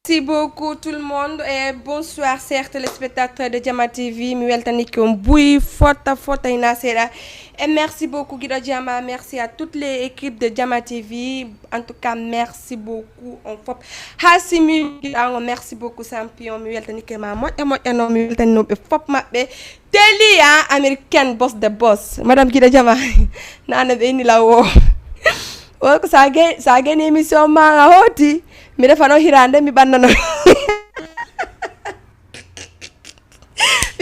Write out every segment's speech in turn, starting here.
Merci beaucoup tout le monde et bonsoir chers téléspectateurs de Jama TV. Mi weltani ko buy fota ina sera. Et merci beaucoup Guido Jama, merci à toutes les équipes de Jama TV. En tout cas, merci beaucoup. On fop Hasimi Guido, merci beaucoup champion. Mi weltani ko ma mo e no mi weltani no be fop mabbe. Teli American boss the boss. Madame Guido Jama. Nana be ni lawo. O ko sage ni émission ma hoti. Mi defano hirande mi bannano mi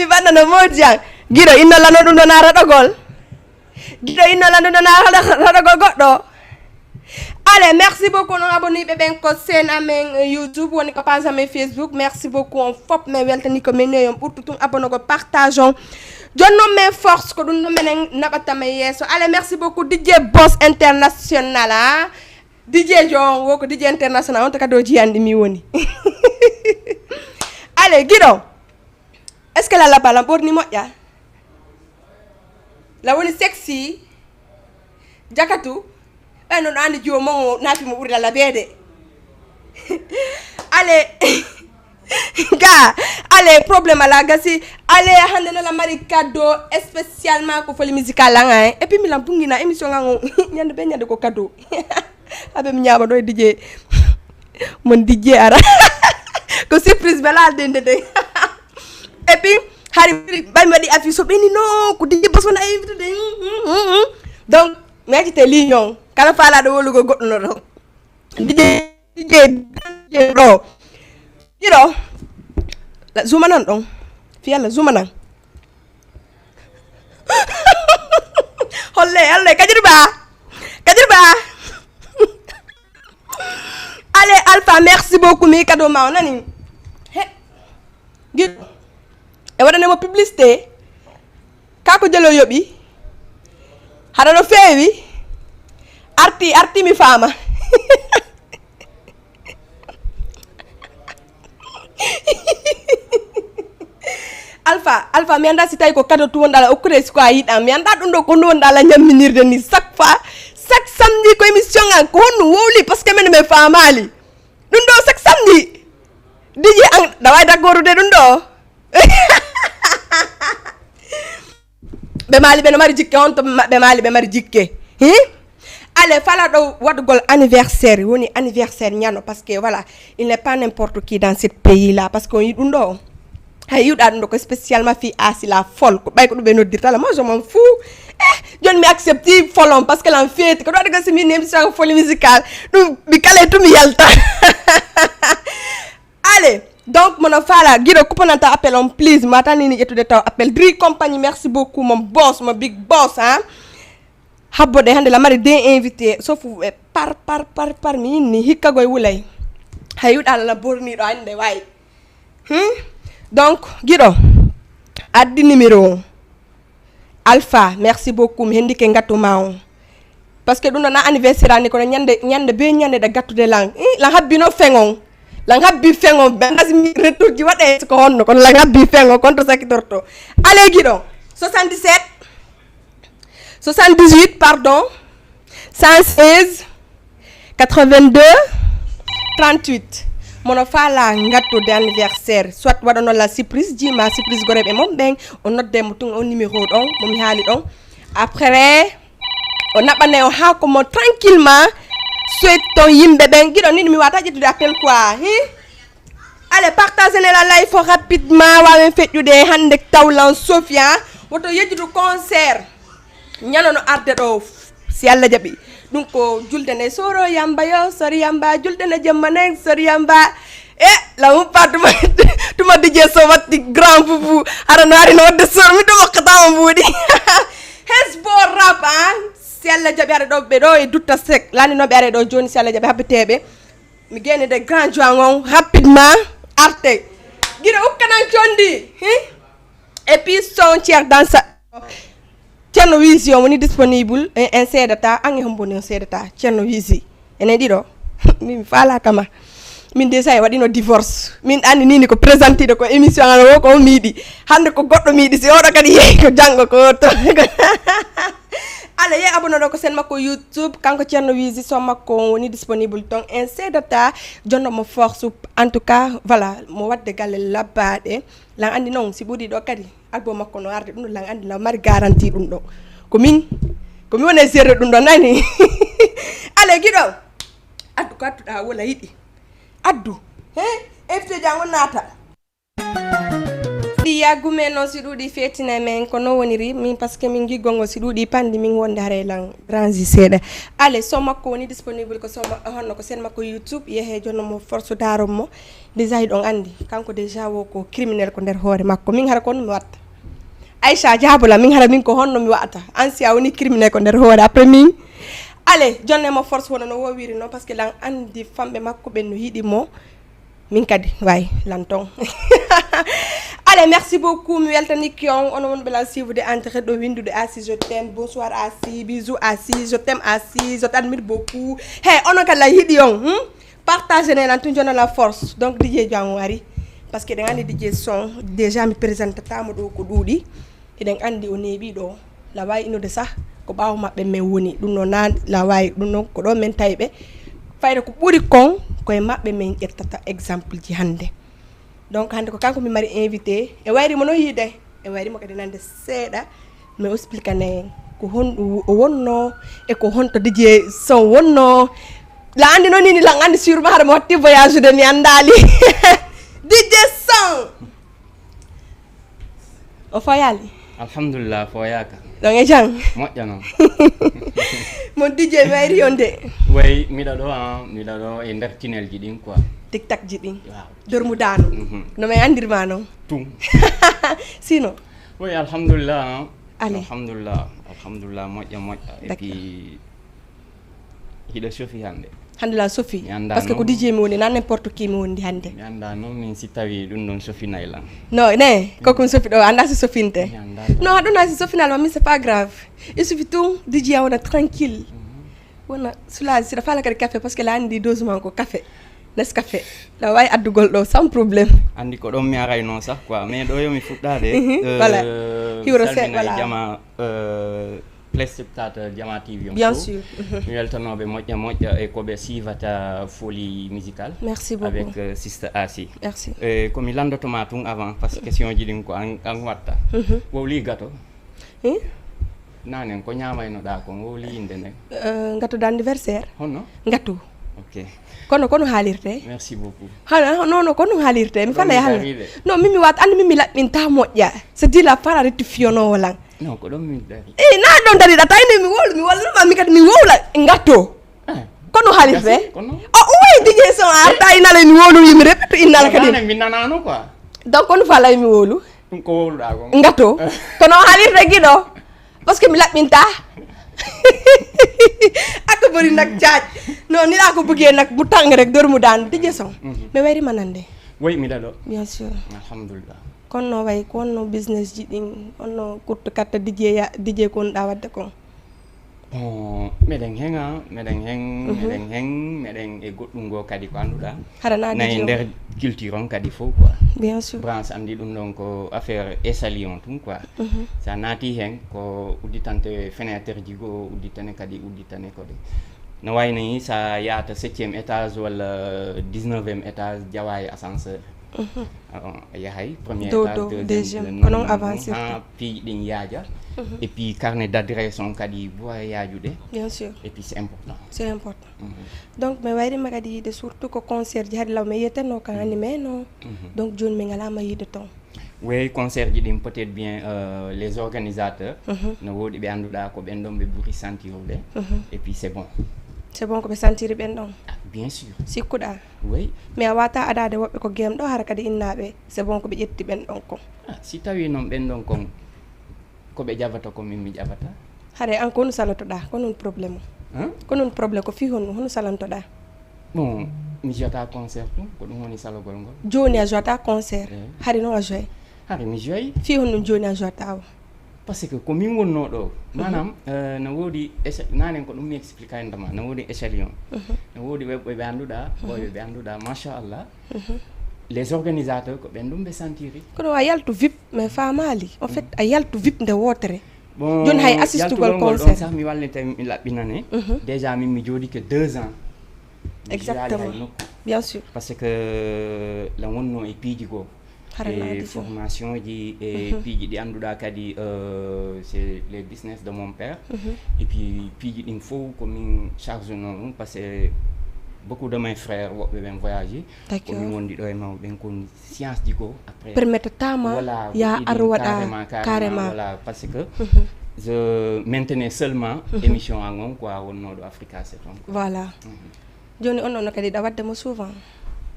bannano mojang Guido inno lano dum do na radogol Guido inno lano do na radogol goddo. Allez, merci beaucoup non abonné be ben ko sen amen YouTube woni ko page amen Facebook. Merci beaucoup on fop me weltani ko meneyom ɓurtutum abonné ko partageons jonno men force ko dum no menen nabatama yeso. Allez, merci beaucoup DJ Boss International hein? DJ John woko DJ International on to kado jiandi mi woni. Allez Guido, est-ce que la bala borni moƴƴa la woni sexy jakatu e non andi jomo nafi mo ɓuri la beede. Allez ga allez problème ala gasi allez hande la mari cadeau spécialement ko foli musical la et puis mi lam bungina émission ngango nyande be nyande ko cadeau abe mi nyama do DJ mon DJ ara ko surprise bela dende de et puis hari bay ma di affiche so beni no ko DJ boss wona invité de donc mais ci lion kala fala do wolugo goddo no do DJ do Guido la zuma nan don fi yalla zuma nan holle kajirba allez Alpha merci beaucoup mi cadeau ma nani he Guido e wadane mo publicité kako jelo yobi hada no fewi arti mi fama. Alpha mi anda si tay ko cadeau tu wondala o kure ko ayida mi anda dum do ko wondala nyaminirde ni chaque samedi ko émission an ko honu wowli parce que men me famali dum do chaque samedi DJ an dawai dagoru de dum do be mali be no mari jikke on to be mali be mari jikke allez fala do wadgol anniversaire woni anniversaire nyano parce que voilà il n'est pas n'importe qui dans ce pays là parce que on dum do hay yuda dum ko spécialement fi asi la folle ko bay ko dum be no dirta la moi je m'en fous John mi accepte folon parce que l'en fait ko do daga simi émission folie musicale dum bi kale tum yalta. Allez donc mon fala Guido couponanta appel on please matani ni etude taw appel Dri compagnie merci beaucoup mon boss mon big boss hein habbo de hande la mari de invité sauf par mi ni hikka goy wulay hayuda la borni do ande way donc Guido addi numéro Alpha merci beaucoup mi hendi ke gatto maon parce que dum na anniversaire ani ko nyande be nyande da gatto de lang la habbino fengon la habbi fengon ben asmi retour ji wade ko honno kon la habbi fengon contre sakitorto. Allez Guido 78 pardon 116 82 38 mono fala ngatto de anniversaire soit wadono la surprise jima surprise gorebe mom ben on nodde mo tun on numéro don momi haali don après on nabane on ha ko mo tranquillement souhaite ton yimbe ben Guido ni mi wata jetude appel quoi allez partagez la live rapidement wa fetjude hande tawlan Sofia woto yejudu concert nyanono arde do si alla jabi dum ko julde ne soro yamba yo sori yamba julde ne jemmane sori yamba la mu patuma tuma DJ so watti grand boubou ara no ari no de sor mi do wakata mo budi hesbo rap si alla jabi ara do be do e dutta sek lani no be ara do joni si alla jabi habitebe mi gene de grand joangon rapidement arte Guido ukana chondi et puis son tiers dans sa Cerno Wizi woni disponible en sedata angi homboni sedata Cerno Wizi ene dido min fala kama min déjà wadino divorce min andi nini ko présenter ko émission an ko midi hande ko goddo midi si odo kadi yeyi ko jango ko to ala ye abonné ko sen makko YouTube kanko Thierno Wizy so makko woni disponible ton en sedata jonno mo force en tout cas voilà mo wadde galle labbade lan andi non si budi do kadi album makko no arde dum lan andi la mari garantie dum do ko min woni serre dum do nani ala gido addu ko addu wala yidi addu efte jango nata di yagume non si dudi fetina men ko no woniri min parce que min gigongo si dudi pandi min wonde hare lan rangi seda ale so makko woni disponible ko so honno ko sen makko YouTube yehe jonno mo force darom mo déjà don andi kanko déjà wo ko criminel ko der hoore makko min hara kon mi watta Aisha jabula min hara min ko honno mi watta ansia woni criminel ko der hoore après min ale jonne mo force wono no wowiri non parce que lan andi fambe makko ben no yidi mo min kadi way lanton allez merci beaucoup mi weltani kion on won bela suivre de entrer do windu de Assis je t'aime bonsoir Assis bisous Assis je t'aime Assis je t'admire beaucoup hey on ka la yidi on partager lan tun jona la force donc DJ Diango ari parce que da ngani DJ son déjà mi présente tamo do ko dudi e den andi o nebi do la way ino de ça ko bawo mabbe men woni dum no nan la way dum non ko do men taybe fayda ko buri kon koy mabbe men ƴettata exemple ji hande donc hande ko kanko mi mari invité e wayri mo no yide e wayri mo kadi nande seeda mi expliquer ko wonno e ko honto DJ son wonno la andi no ni la andi sûrement har mo watti voyage de mi andali DJ son o fayali alhamdulillah foyaka donc e jang moƴƴano mon DJ wayri yonde way miɗa ɗo e nder tinelji ɗin quoi tic tac ji ɗin dormu dano no may andirma non tum sino way alhamdulillah allez alhamdulillah moƴƴa et puis hiɗa sofi hande la Sophie parce que ko DJ mi woni nan n'importe qui mi wondi hande mi anda non min si tawi ɗum ɗon Sophie naylan non ne kokum Sophie ɗo anda si Sophie nte non haɗuna si Sophie nalma min c'est pas grave il suffit tout DJ wona tranquille wona soulage siɗa fala kadi café parce que la andi dosement ko café Nescafé la way addugol ɗo sans problème andi ko ɗon mi arayno sah quoi mais ɗo yomi fuɗɗade voilà hiwro se voilà jama téléspectateur Jama TV bien sûr mi weltanoɓe moƴƴa e koɓe sivata folie musicale merci beaucoup avec Sister Asi merci komi landotoma tun avant parce que question ji ɗin ko an watta wowli gato nanen ko ñamaynoɗa ko wowli inde nden gâteau d'anniversaire honno gâteau ok kono haalirte merci beaucoup hala non kono haalirte mi fala yahala non mimi wat andi mimi laɓɓinta moƴƴa c'est dit la para rectifionowo lan non ko ɗon min dari na ɗon dariɗa tawine mi walluma mi kadi mi wowla gatto kono haalirte o way DJ son arta inala mi wowlu yimi répéte innala kadi min nanano quoi donc kono falay mi wowlu ɗum ko wowluɗa ko gatto kono haalirte giɗo parce que mi laɓɓinta ako bari nak caaj non ni la ko bëggee nak mu tàng rek dor mu daan DJ son mais wayri manande way mi ɗaɗo bien sûr alhamdulillah kono way kono business ji ɗin onno kurto katta DJ kon ɗa wadde kon bon meɗen hen e goɗɗum go kadi ko annduɗa harana nayi nder culture on kadi fof quoi bien sûr branche andi ɗum ɗon ko affaire esalion tum quoi sa naati hen ko udditante fenêtre ji go udditane kadi udditane kode no wayni sa yaata 7e étage walla 19e étage jawa e ascenseur yahay premier étage deuxième kono avancé puis ɗin yaaja et puis carnet d'adresse on kadi boya yaajude bien sûr et puis c'est important donc mi wayrima kadi yiide surtout ko concert ji hade law mi yiyeteno kan animé no donc joni mi ngalama yiide ton oui concert ji ɗin peut être bien les organisateurs no woodi ɓe annduɗa ko ɓen ɗon ɓe ɓuri sentirde et puis c'est bon ko ɓe sentiri ɓen ɗon bien sûr sikkuɗa oui mais a wata adade woɓɓe ko game ɗo hara kadi innaɓe c'est bon ko ɓe ƴetti ɓen ɗon kon si tawi noon ɓen ɗon kon koɓe ƴabata ko min mi ƴabata haɗa an ko hono salantoɗa ko noon probléme ko noon probléme ko fi hono salantoɗa bon mi jota concert tum ko ɗum woni salogol ngol joni a jota concert hari noon a joyi hari mi joyi fi hono ɗum joni a jota o par ce que ko min wonno ɗo manam no woodi nanen ko ɗum mi explique ayndema no woodi échalion no woodi ɓe annduɗa ɓoyɓe ɓe annduɗa machallah les organisateurs ko ɓen ɗum ɓe sentiri kono a yaltu vip mais famali en fait a yaltu vip nde wotere bon joni hay assistugol concert sax mi wallete mi laɓɓinane déjà min mi jooɗi que 2 ans exactement bien sûr parce que la wonno e piiji goo e formation ji e piiji ɗi annduɗa kadi c'est les business de mon père et puis piiji ɗin fof komin charge non ɗum par ce que beaucoup de mes frères woɓɓe ɓen voyage komin wondi ɗo e mawɓe ɓen kon science ji goo après permettre tama ya ar waɗa carrément voilà parce que je maintenais seulement émission en on quoi wonno ɗo Africa 7 on voilà joni on ɗon kadi ɗa waddemo souvent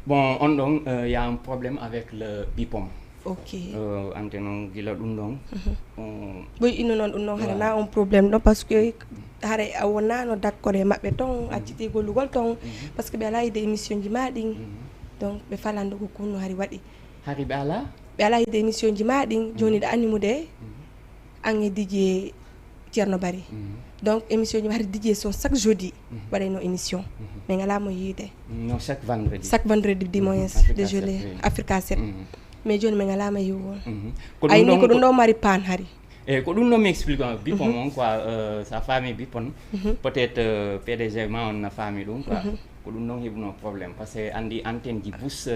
bon on ɗon y a un problème avec le bipom ok ante noon gila ɗum ɗon boy inno noon ɗum ɗon harana on probléme ɗon par ce que hare a wonnano d' accord e maɓɓe ton acciti gollugol ton par ce que ɓe ala yide émission ji maɗin donc ɓe falande ko kunno hari waɗi ɓe ala yide émission ji maɗin joni ɗa animude an e DJ Ceerno Bary donc émission ji hari DJ son chaque jeudi waɗayno émission mais ngalamo yiide non chaque vendredi du moins désolé Africa 7 mais joni min ngalama yiwgol ayni ko ɗum ɗo mari pan hari e ko ɗum ɗo mi explique on bipon on quoi sa faami bipon peut être PDG ma on na faami ɗum quoi ko ɗum ɗon heɓuno probléme par ce que andi antenne ji bus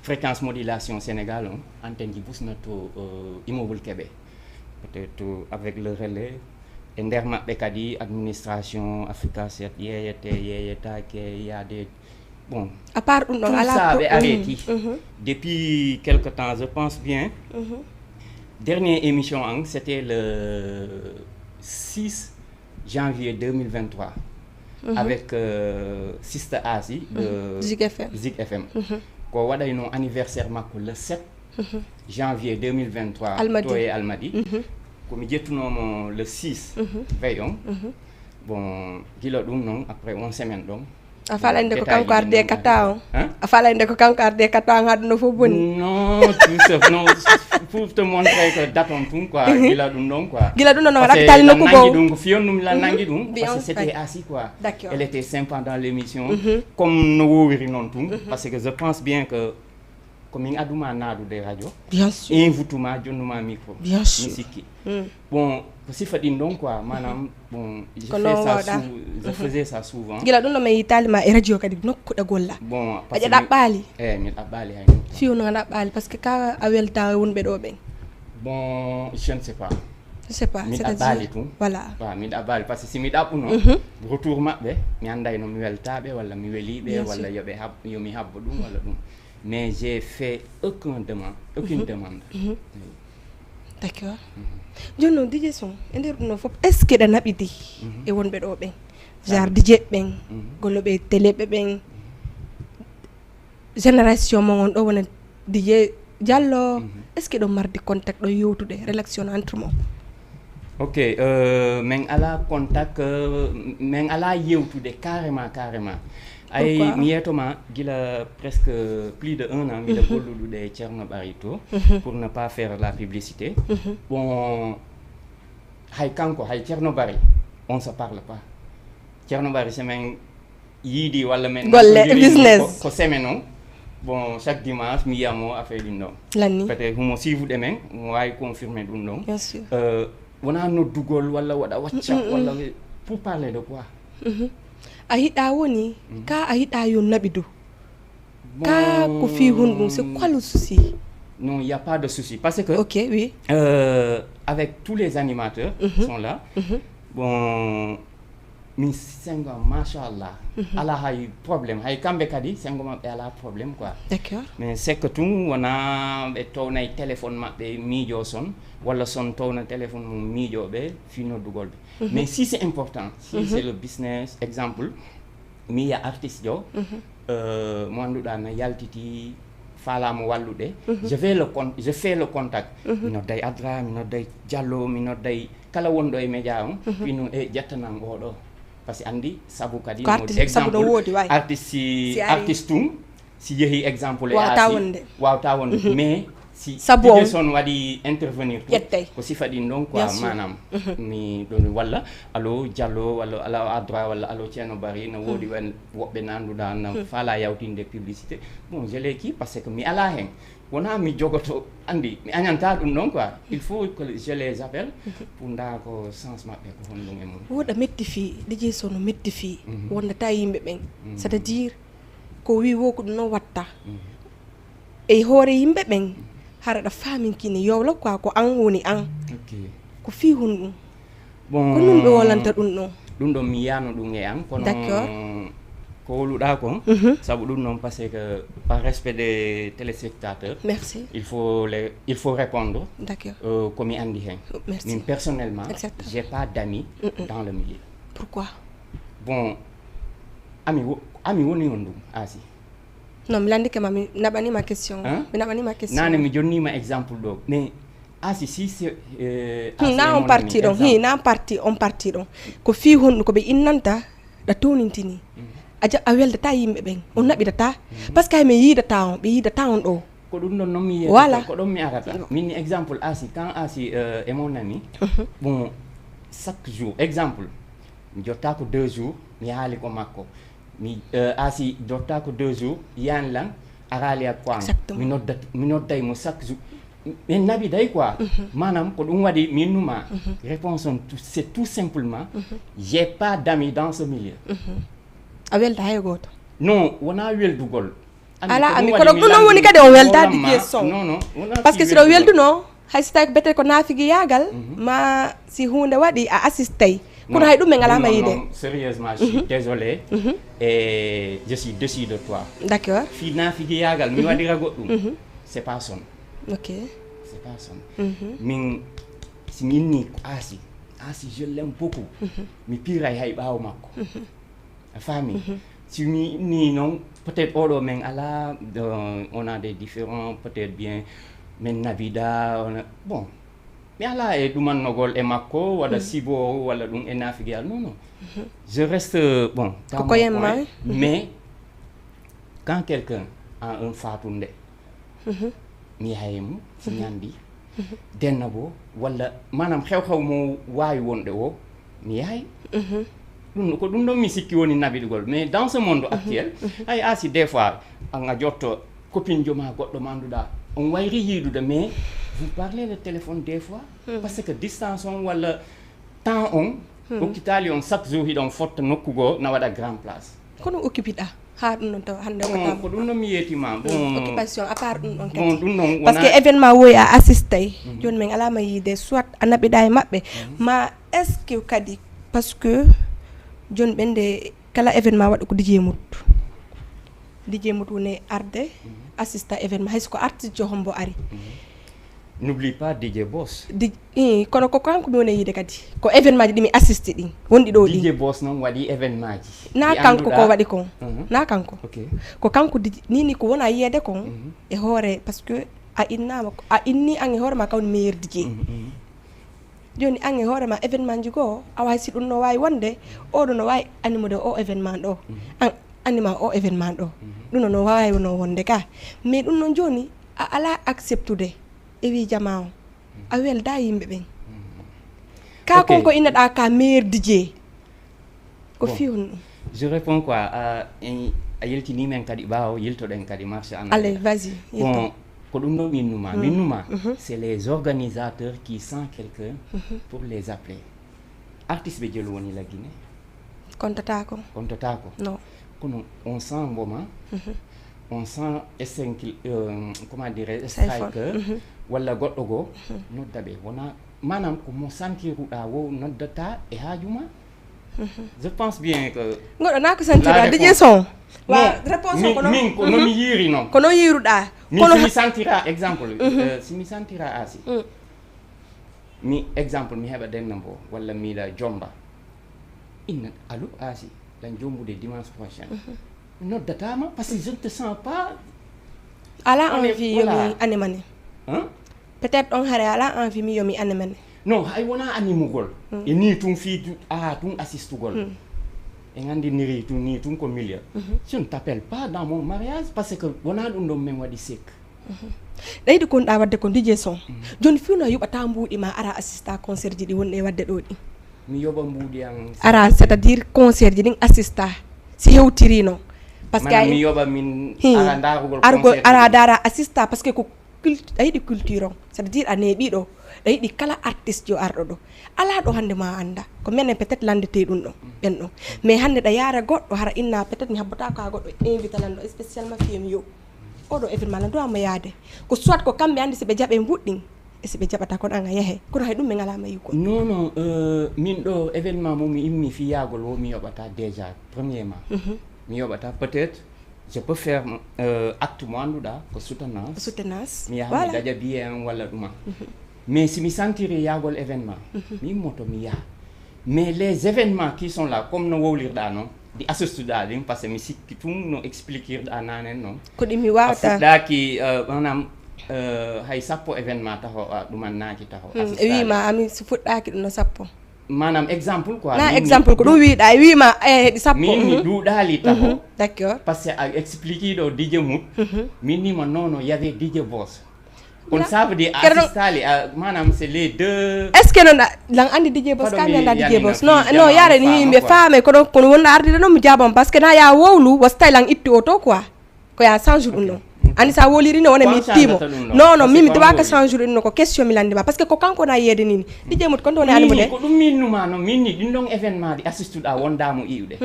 fréquence modulation Sénégal on antenne ji busno to immeuble Kébé peut être avec le relais e nder maɓɓe kadi administration Africa 7 yeyetake y a des bon à part ɗum ɗon ala ça ɓe arrêti depuis quelque temps je pense bien dernière émission ang c'était le 6 janvier 2023 avec Sister Asi de Zik FM ko waɗayno anniversaire makko le 7 janvier 2023 to e Almadi komi jettunomo le 6 veille on bon gila ɗum noon après 1 semaine ɗon a falande ko kanko arde kata on a falande ko kanko arde kata on haɗuno fof bonni non tout ça non pour te montrer que date on tum quoi gila ɗum ɗon quoi gila ɗum ɗon waɗa tali nokku nangi ɗum ko fiyonnum la nangi ɗum parce que c'était assis quoi d'accord elle était sympa dans l'émission comme no wowiri noon tum parce que je pense bien que komin aduma naadude radio bien sûr invituma jonnuma micro bien sûr mi sikki bon ko sifa ɗin ɗon quoi manam bon je faisais ça souvent gila ɗum ɗo mi yitalima e radio kadi nokkuɗe golla bon a ɗaɓɓali mi ɗaɓɓali hay fiw no ɗaɓɓali par ce que ka a welta wonɓe ɗo ɓen bon je ne sais pas mi ɗaɓɓali tum voilà mi ɗaɓɓali par ce que si mi ɗaɓɓuno retour maɓɓe mi anday no mi weltaɓe walla mi weliɓe walla yomi habba ɗum walla ɗum mais j'ai fait aucune demande d'accord joni noon DJ son e nder ɗum noon fof est ce que ɗa naɓidi e wonɓe ɗo ɓen genre DJ ɓen golloɓe télé ɓe ɓen génération mo gon ɗo wona DJ Diallo est ce que ɗo mardi contact ɗo yewtude relation entre mo ok min ala contact min ala yewtude carrément ay mi yetoma gila presque plus de 1 an miɗa golluɗuɗe Ceerno Bary to pour ne pas faire la publicité bon hay kanko hay Ceerno Bary on se parle pas Ceerno Bary semaine yiidi walla men golle business ko semaine o bon chaque dimanche mi yiyamo affaire ɗin ɗon lanni peut être humo suivude men mo wawi confirmer ɗum ɗon bien sûr wona noddugol walla waɗa whatsapp walla pour parler de quoi a yiɗa woni ka a yiɗa yo naɓidu ka ko fi hunɗum c'est quoi le souci non il y a pas de souci parce que ok oui avec tous les animateurs sont là bon min sengo machallah ala hay problème hay kamɓe kadi sengo maɓɓe ala problème quoi d'accord mais c'est que tum wona ɓe townay téléphone maɓɓe miijo son walla son towna téléphone mum miijoɓe fi noddugol ɓe mais si c'est important si c'est le business exemple mi yiya artiste jo mo annduɗa no yaltiti falamo wallude je fais le contact mi nodday Adra mi nodday Diallo mi nodday kala wonɗo e média on wino e ƴettanam oɗo par ce que andi saabu kadi exemple artiste tum si yeehi exemple e wawta wonde mais si Sabo. DJ Son wadi intervenir Yettey. ko sifa ɗin ɗon quoi Bien sûr. manam mi ɗon walla allo Diallo walla ala à droit walla allo Ceerno Bari no woodi wen woɓɓe nanduɗa no faala yawtinde publicité bon je l'ai qui parce que mi ala hen wona mi jogoto andi mi añanta ɗum ɗon quoi il faut que je les appelle pour nda ko sens maɓɓe ko honɗum e mum woɗa metti fi DJ Sono metti fi wondata yimɓe ɓen c'est à dire ko wi wo ko ɗum noon watta e hoore yimɓe ɓen haraɗa faminkini yowla quoi ko an woni an ok ko fi hun ɗum bon ko ɗum ɓe wolanta ɗum ɗon ɗum ɗon mi yiyano ɗum e an kono D'accord. ko woluɗa kon saabu ɗum noon parce que par respect des téléspectateurs merci il faut répondre d'accord komi andi hen merci min personnellement Exactement. j'ai pas d'amis dans le milieu pourquoi bon ami woni on ɗum asi non mi landikema mi naɓanima question Hein? mi naɓanima question nane mi jonnima exemple ɗo mais asi si c'est na on parti ɗon na on parti ɗon ko fi honɗum koɓe innanta ɗa townintini a weldata yimɓe ɓen on naɓidata par ce que haymin yidata on ɓe yidata on ɗo ko ɗum ɗon noon mi Voilà. ko ɗon mi arata min ni exemple asi quand asi e mon ami bon chaque jour exemple mi jotta ko 2 jours mi haali ko makko mi asi jotta ko 2 jours yani lan arali ak ko am Exactement. mi nodday mo chaque jour min nabi day quoi manam ko ɗum waɗi min numa réponse on c'est tout simplement j'ai pas d'amis dans ce milieu a welda hay goto non wona weldugol ala ami kono ɗum noon woni kadi o weldade DJ Son non non wona par ce que siɗo welduno hay so tawi ko bete ko naafigui yaagal ma si hunde waɗi a assistay kono hay ɗum ɓe ngalama yiide sérieusement je suis désolé et je suis déçu de toi d'accord fi naafigui yaagal mi waɗira goɗɗum c'est pas son ok c'est pas son min si mi inni ko asi je l'aime beaucoup mi piiray hay ɓaawo makko a faami si mi inni noon peut-être oɗo men ala on a des différents peut-être bien min nabida bon mi ala e ɗumannogol e makko waɗa sibo walla ɗum e naafigueyal non non je reste bon dans Koko mon yemma, coin, mais quand quelqu'un a un fatunde mi yahaymo si ñandi denna bo walla manam xew-xew mo wawi wonde o mi yahay ɗum ko ɗum ɗon mi sikki woni nabiɗugol mais dans ce monde actuel hay asi des fois a jotto copine joma goɗɗo manduɗa on wayri yiidude mais vous parlez le téléphone des fois parce que distance on walla temps on hokkitali on chaque jour hiɗon fotta nokkugo na waɗa grand place kono occupiɗa ha ɗum ɗon taw hande bon ko ɗum ɗon mi yeetima bon occupation à part ɗum ɗon bon kadi ɗum ɗon par ce que événement woyi a assistay joni min alama yiide soit a naɓiɗa e maɓɓe ma est ce que kadi par ce que joni ɓende kala événement waɗa ko DJ Mout woni arde assista événement hayso ko artiste jo hombo ari n'oublie pas DJ Boss kono ko kanko mi woni yiide kadi ko événement ji ɗi mi assiste ɗin wonɗi ɗo ɗi DJ Boss noon waɗi événement ji na kanko ko waɗi kon na kanko ok ko kanko nini ko wona yiyede kon e hoore par ce que a inni an e hoore ma kawni meilleur DJ joni an e hoore ma événement ji goo a wawi si ɗum no wawi wonde oɗo no wawi animude o événement ɗo an anima o événement ɗo ɗum no wawi no wonde ka mais ɗum noon joni a ala acceptude e wi jama o a welda yimɓe ɓen ka konko inneɗa ka meilleur DJ ko fi on ɗum je réponds quoi a yeltini men kadi ɓaawo yiltoɗen kadi marché en allez vas-y bon ko ɗum ɗo minnuma c'est les organisateurs qui sent quelqu'un pour les appeler artiste ɓe jelu woni la Guinée kontatako non kono on sent un moment on sent comment dirais striker walla goɗɗo goo nodda ɓe wona manam ko mo santiruɗa wo noddata e haajuma je pense bien que goɗɗo na ko santira DJ Son wa réponse o min ko nomi yiiri noon kono yiiruɗa kono simi santira exemple simi santira asi mi exemple mi heɓa denna mbo walla miiɗa jomba inna allo asi lan jombude dimanche prochain noddatama parce que je ne te sens pas ala envie yomi animane hein peut-être on hare ala envie mi yomi animane non hay wona animugol e ni tum fi tum assistugol e ngandiniri tum ni tum ko milieu je ne t'appelle pas dans mon mariage parce que wona ɗum ɗon men waɗi sek ɗayɗi kon ɗa wadde ko DJ son joni fino yuɓata mbuuɗi ma ara assista concert ji ɗi wonɗe wadde ɗo ɗi mi yoɓa mbuuɗi an ara c'est à dire concert ji ɗin assista si hewtiri non parce que mi yoɓa min ara darugol argo ara dara assista parce que ko ɗayɗi culture on c'est à dire a neeɓi ɗo ɗayɗi kala artiste jo arɗo ɗo ala ɗo hande ma anda ko minen peut être landete ɗum ɗo ɓen ɗo mais hande ɗa yaara goɗɗo hara inna peut être mi habbata ka goɗɗo invité lan ɗo spécialement fiyemi yo oɗo événement lan duwama yaade ko soit ko kamɓe andi si ɓe jaɓe mbuɗɗin e si ɓe jaɓata kon an a yeehe kono hay ɗum ɓe ngalama yiw kon non non min ɗo événement mo mi immi fiyagol wo mi yoɓata déjà premièrement mi yoɓata peut être je peux faire acte mo annduɗa ko soutenance mi yaha mi daƴa billet en walla ɗuma mais si mi sentiri yagol événement mi immoto mi yaha mais les événements qui sont là comme no wowlirɗa noon ɗi assistuɗa ɗin par ce que mi sikki tum no expliquirɗa nanen noon ko ɗi mi wawata a fuɗɗaki manam hay sappo événement taho ɗumannaki taho wima ami so fuɗɗaki ɗum no sappo manam exemple quoi na exemple ko ɗum wiiɗa wima heeɗi sappo min mi ɗuɗali taho d' accord par ce que a explique ɗo DJ Mout min nima non y avait DJ Boss kon ça veut dire assistali manam c'est les deux est ce que non lan andi DJ Boss ka mi anda DJ Boss non yaare ni yimɓe faame kono kono wonno ardide noon mi jaabam par ce que na ya wowlu wastai lan itti auto quoi ko ya 100 jours ɗum ɗon andi sa woliri no wona mi timo non min mi dewaka 100 jours ɗum ɗo ko question mi landima par ce que ko kanko na yede nini DJ Mout kon ɗon animo de ko ɗum minnuma no min ni ɗin ɗon événement ɗi assistuɗa wondamo iwde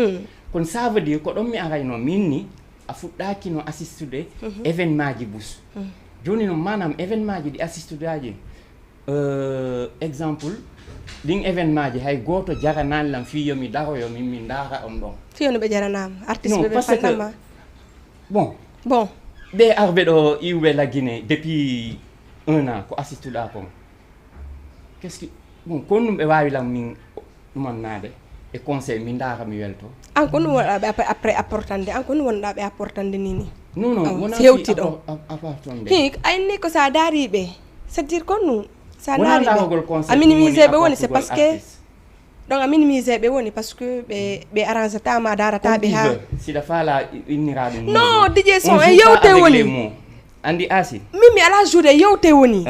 kono ça veut dire ko ɗon mi arayno min ni a fuɗɗaki no assistude événement ji bus joni noon manam événement ji ɗi assistudaji exemple ɗin événement ji hay goto jaranani lam fi yomi daroyo min daara on ɗon fiyo no ɓe jaranama artiste ɓe fannama bon ɓe arɓe ɗo iwɓe laggine depuis 1 an ko assistuɗa kon qu'est ce que bon kon ɗum ɓe wawi lam min ɗumannade e conseil min daara mi welto an ko ɗum wonɗaɓe après apportande an ko ɗum wonɗaɓe apportande nini non wona hewtiɗo apportande ayni ko sa daariɓe c'est à dire kon ɗum sa daariɓe a minimise ɓe woni c'est parce que donc a minimise ɓe woni par ce que ɓe arrange tama darataɓe ha siɗa faala innira ɗum non DJ son e yewte woni andi asi min mi ala joude yewte woni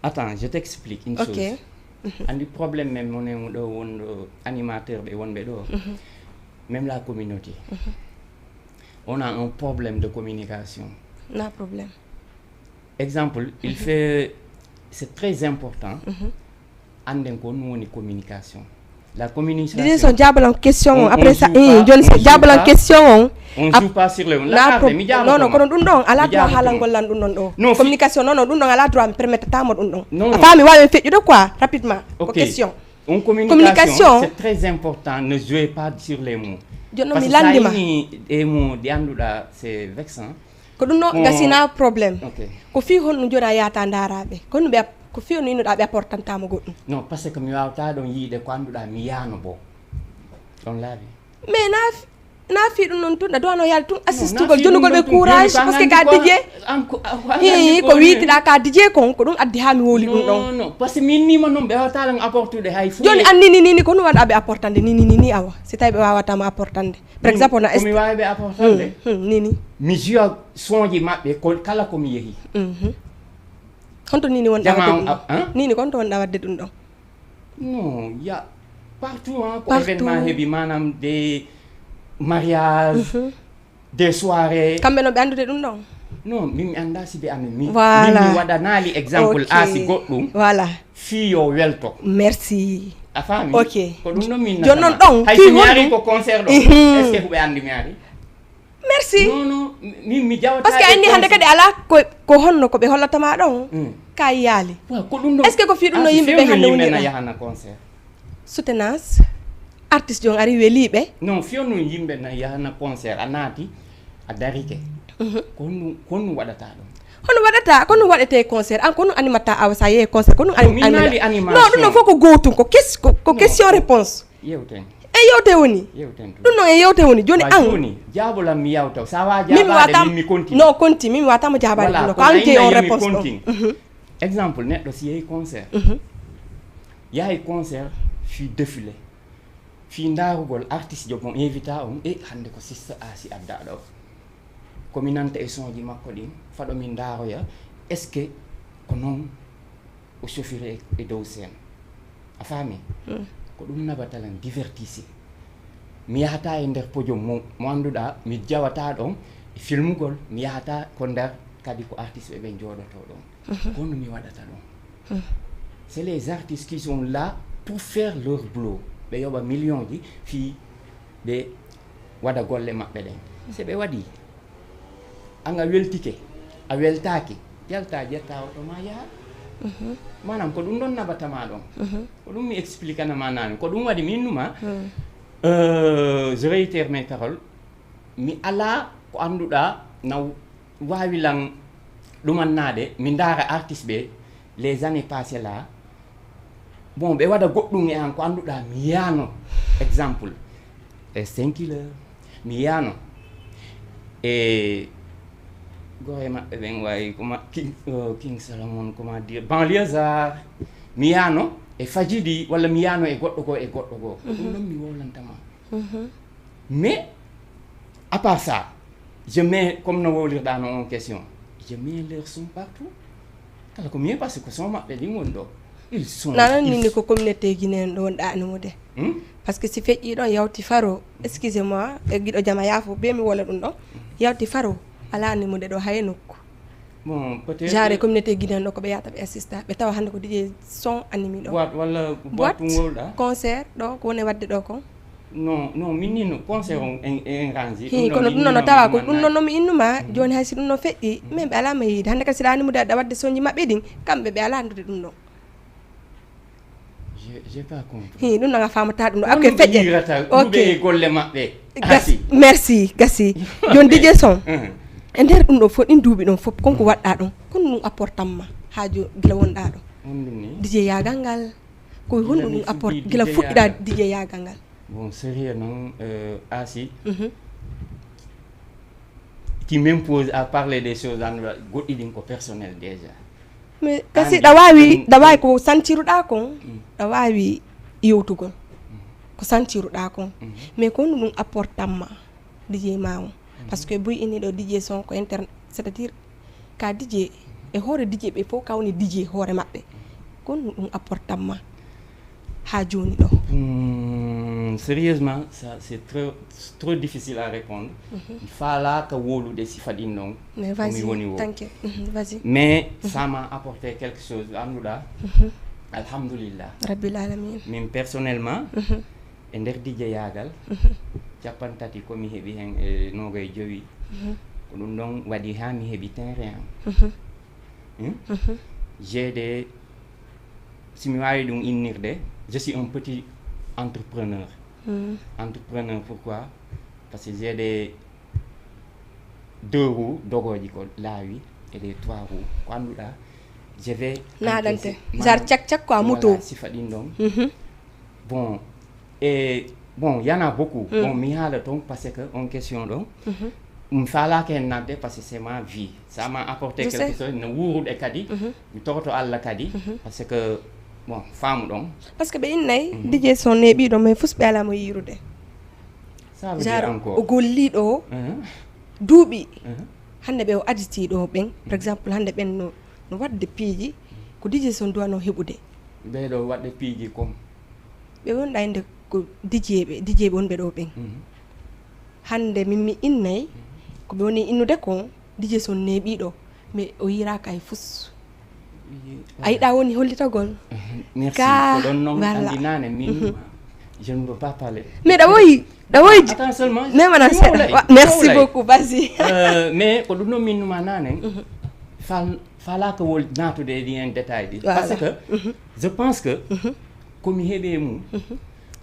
attends je t'explique une chose andi probléme même monen ɗo wonɗo animateur ɓe wonɓe ɗo même la communauté on a un problème de communication na problème exemple il fait c'est très important anden ko ɗum woni communication la communication DJ son jabalan question on après ça joni so jabalan question on joue pas sur le non non kono ɗum ɗon ala droit haalangol lan ɗum ɗon ɗo communication non ɗum ɗon ala droit mi permettre tamo ɗum ɗon a faami wawi feƴƴude quoi rapidement ko question on communication c'est très important ne jouez pas sur les mots joni noon mi landima e mots ɗi annduɗa c'est vexant ko ɗum ɗo gasina probléme ko fi honɗum joni a yata daraɓe kono ɓe ko fiyo no innuɗa ɓe apportantama goɗɗum non par ce que mi wawata ɗon yiide ko annduɗa mi yano bo ɗon laaɓi mais na fi ɗum noon tun ɗa dowano yaade tun assistugol jonugol ɓe courage par ce que ka DJ ko witiɗa ka DJ kon ko ɗum addi ha mi woli ɗum ɗon non par ce que min nima noon ɓe wawatalan apportude hay fo joni an nini ko ɗum waɗa ɓe apportande nini awa si tawi ɓe wawatama apportande par exemple na komi wawi ɓe apportande nini mi joua sonji maɓɓe kala komi yeehi honto nini wonɗa wadde nini konto wonɗa wadde ɗum ɗon non ya partout ko événement heeɓi manam des mariage des soirées kamɓe no ɓe andude ɗum ɗon non min mi anda si ɓe andi min voilà mi waɗanali exemple asi goɗɗum voilà fiyo welto merci a faami ok ko ɗum ɗon min joni noon ɗon hay so mi ari ko concert ɗo est ce que huɓe andi mi ari merci non mi jawata par ce que anni hande kadi ala ko honno ko ɓe hollatama ɗon ka yaali ko ɗum ɗon est ce que ko fi ɗum no yimɓe ɓe hande wonina yahana concert soutenance artiste jon ari weliɓe non fiyonu yimɓe na yahana concert a naati a darike ko ɗum waɗata ɗum hono waɗata ko ɗum waɗete concert an ko ɗum animata awa sa yeehe concert ko ɗum animation non ɗum ɗon fof ko gotum ko question réponse yewten e yewte woni ɗum noon e yewte woni joni an joni jabolam mi yawta sa wa jabade min mi continue non continue min mi watama jabade ɗum ɗo ko an jeyi on réponse ɗon exemple neɗɗo si yeehi concert yahay concert fi défilé fi darugol artiste jo bon invita on e hande ko sista asi adda ɗo komi nanta e sonji makko ɗin faɗomi ndaroya est ce que ko noon o chauffire e dow scène a faami ko ɗum nabatalan divertissé mi yahata e nder podium mo annduɗa mi jawata ɗon e filmugol mi yahata ko nder kadi ko artiste ɓe jooɗoto ɗon kono mi waɗata ɗon c'est les artistes qui sont là pour faire leur boulot ɓe yoɓa million ji fi ɓe waɗa golle maɓɓe ɗen so ɓe waɗi an a weltike a weltaki jalta jetta oto ma yaha manam ko ɗum ɗon nabatama ɗon ko ɗum mi expliquanama nani ko ɗum waɗi mi innuma je réitère mes paroles mi ala ko annduɗa na wawi lan ɗumannade mi ndaara artiste ɓe les années passées là bon ɓe waɗa goɗɗum e an ko annduɗa mi yano exemple e 5 killeur mi yano e gore maɓɓe ɓen wawi koma king salomon comment dire banlieusard mi yano e fajidi walla mi yano e goɗɗo goo ko ɗum ɗon mi wowlantama mais à part ça je mets comme no wowlirɗa no on question je mets leur son partout kala ko mieux parce que son maɓɓe ɗin woni ɗo ils sont nananini ko communauté guinéen ɗo wonɗa animude par ce que si feƴƴi ɗon yawti faro excusez moi e guiɗo jama yaafo be mi wola ɗum ɗon yawti faro ala animude ɗo hay nokku bon peut-être genre communauté guinéen ɗo ko ɓe yahata ɓe assista ɓe tawa hannde ko DJ son animi ɗo boîte walla boîte ngolɗa concert ɗo ko woni wadde ɗo kon non min nino concert on en rangi kono ɗum noon no tawa ko ɗum noon nomi innuma joni hay si ɗum no feƴƴi min ɓe alama yiide hannde kadi siɗa animude aɗa wadde soñji maɓɓe ɗin kamɓe ɓe ala andude ɗum ɗon j'ai pas compris ɗum naga famata ɗum ɗo après feƴƴe ok golle maɓɓe merci gasi joni DJ son e nder ɗum ɗo fof ɗin duuɓi ɗon fof konko waɗɗa ɗon kono ɗum apportanma ha jo gila wonɗa ɗo DJ yagal ngal ko honɗum ɗum apport gila fuɗɗiɗa DJ yagal ngal bon sérieux non Asi qui m'impose à parler des choses goɗɗi ɗin ko personnel déjà mais kasi ɗa wawi ko santiruɗa kon ɗa wawi yewtugol ko santiruɗa kon mais ko honɗum ɗum apportanma DJ ma o par ce que boy ini ɗo DJ son ko internet c'est à dire ka DJ e hoore DJ ɓe fof kawni DJ hoore maɓɓe ko honɗum ɗum apportanma ha joni ɗo sérieusement ça c'est trop difficile à répondre fala ka wolude si faɗin noon mi woni wo vas-y mais ça m'a apporté quelque chose annduɗa alhamdulillah rabbil alamin min personnellement e nder DJ yagal capantati komi heeɓi hen e nogoye jowi ko ɗum ɗon waɗi ha mi heeɓi terrain am j'ai des simi wawi ɗum innirde je suis un petit entrepreneur entrepreneur pourquoi parce que j'ai des 2 roues dogoji ko laawi et des 3 roues ko annduɗa je vais naɗante genre cak quoi moto si faɗin ɗon bon et bon y en a beaucoup bon mi haala toon par ce que on question ɗon mi falaka hen nadde par ce que c'est ma vie ça m'a apporté quelque chose no wuuruɗe kadi mi togoto Allah kadi parce que bon faamu ɗon par ce que ɓe innayyi DJ son neeɓiɗo mais fus ɓe alamo yirude ça veut dire encore o golliɗo duuɓi hande ɓe o aditiɗo ɓen par exemple hande ɓen no wadde piiji ko DJ son duwano heɓude ɓeɗo wadde piiji comme ɓe wonɗa inde ko DJ ɓe wonɓe ɗo ɓen hande min mi innayyi ko ɓe woni innude kon DJ son neeɓiɗo mais o yiraka e fus a yiɗa woni hollitagol merci ko ɗon noon andi nane min je ne veux pas parler mais ɗa woyi attends seulement memana seeɗa merci beaucoup vas-y mais ko ɗum ɗon min numa nane falaka wol natude e ɗi en détail ɗi parce que je pense que komi heeɓe mum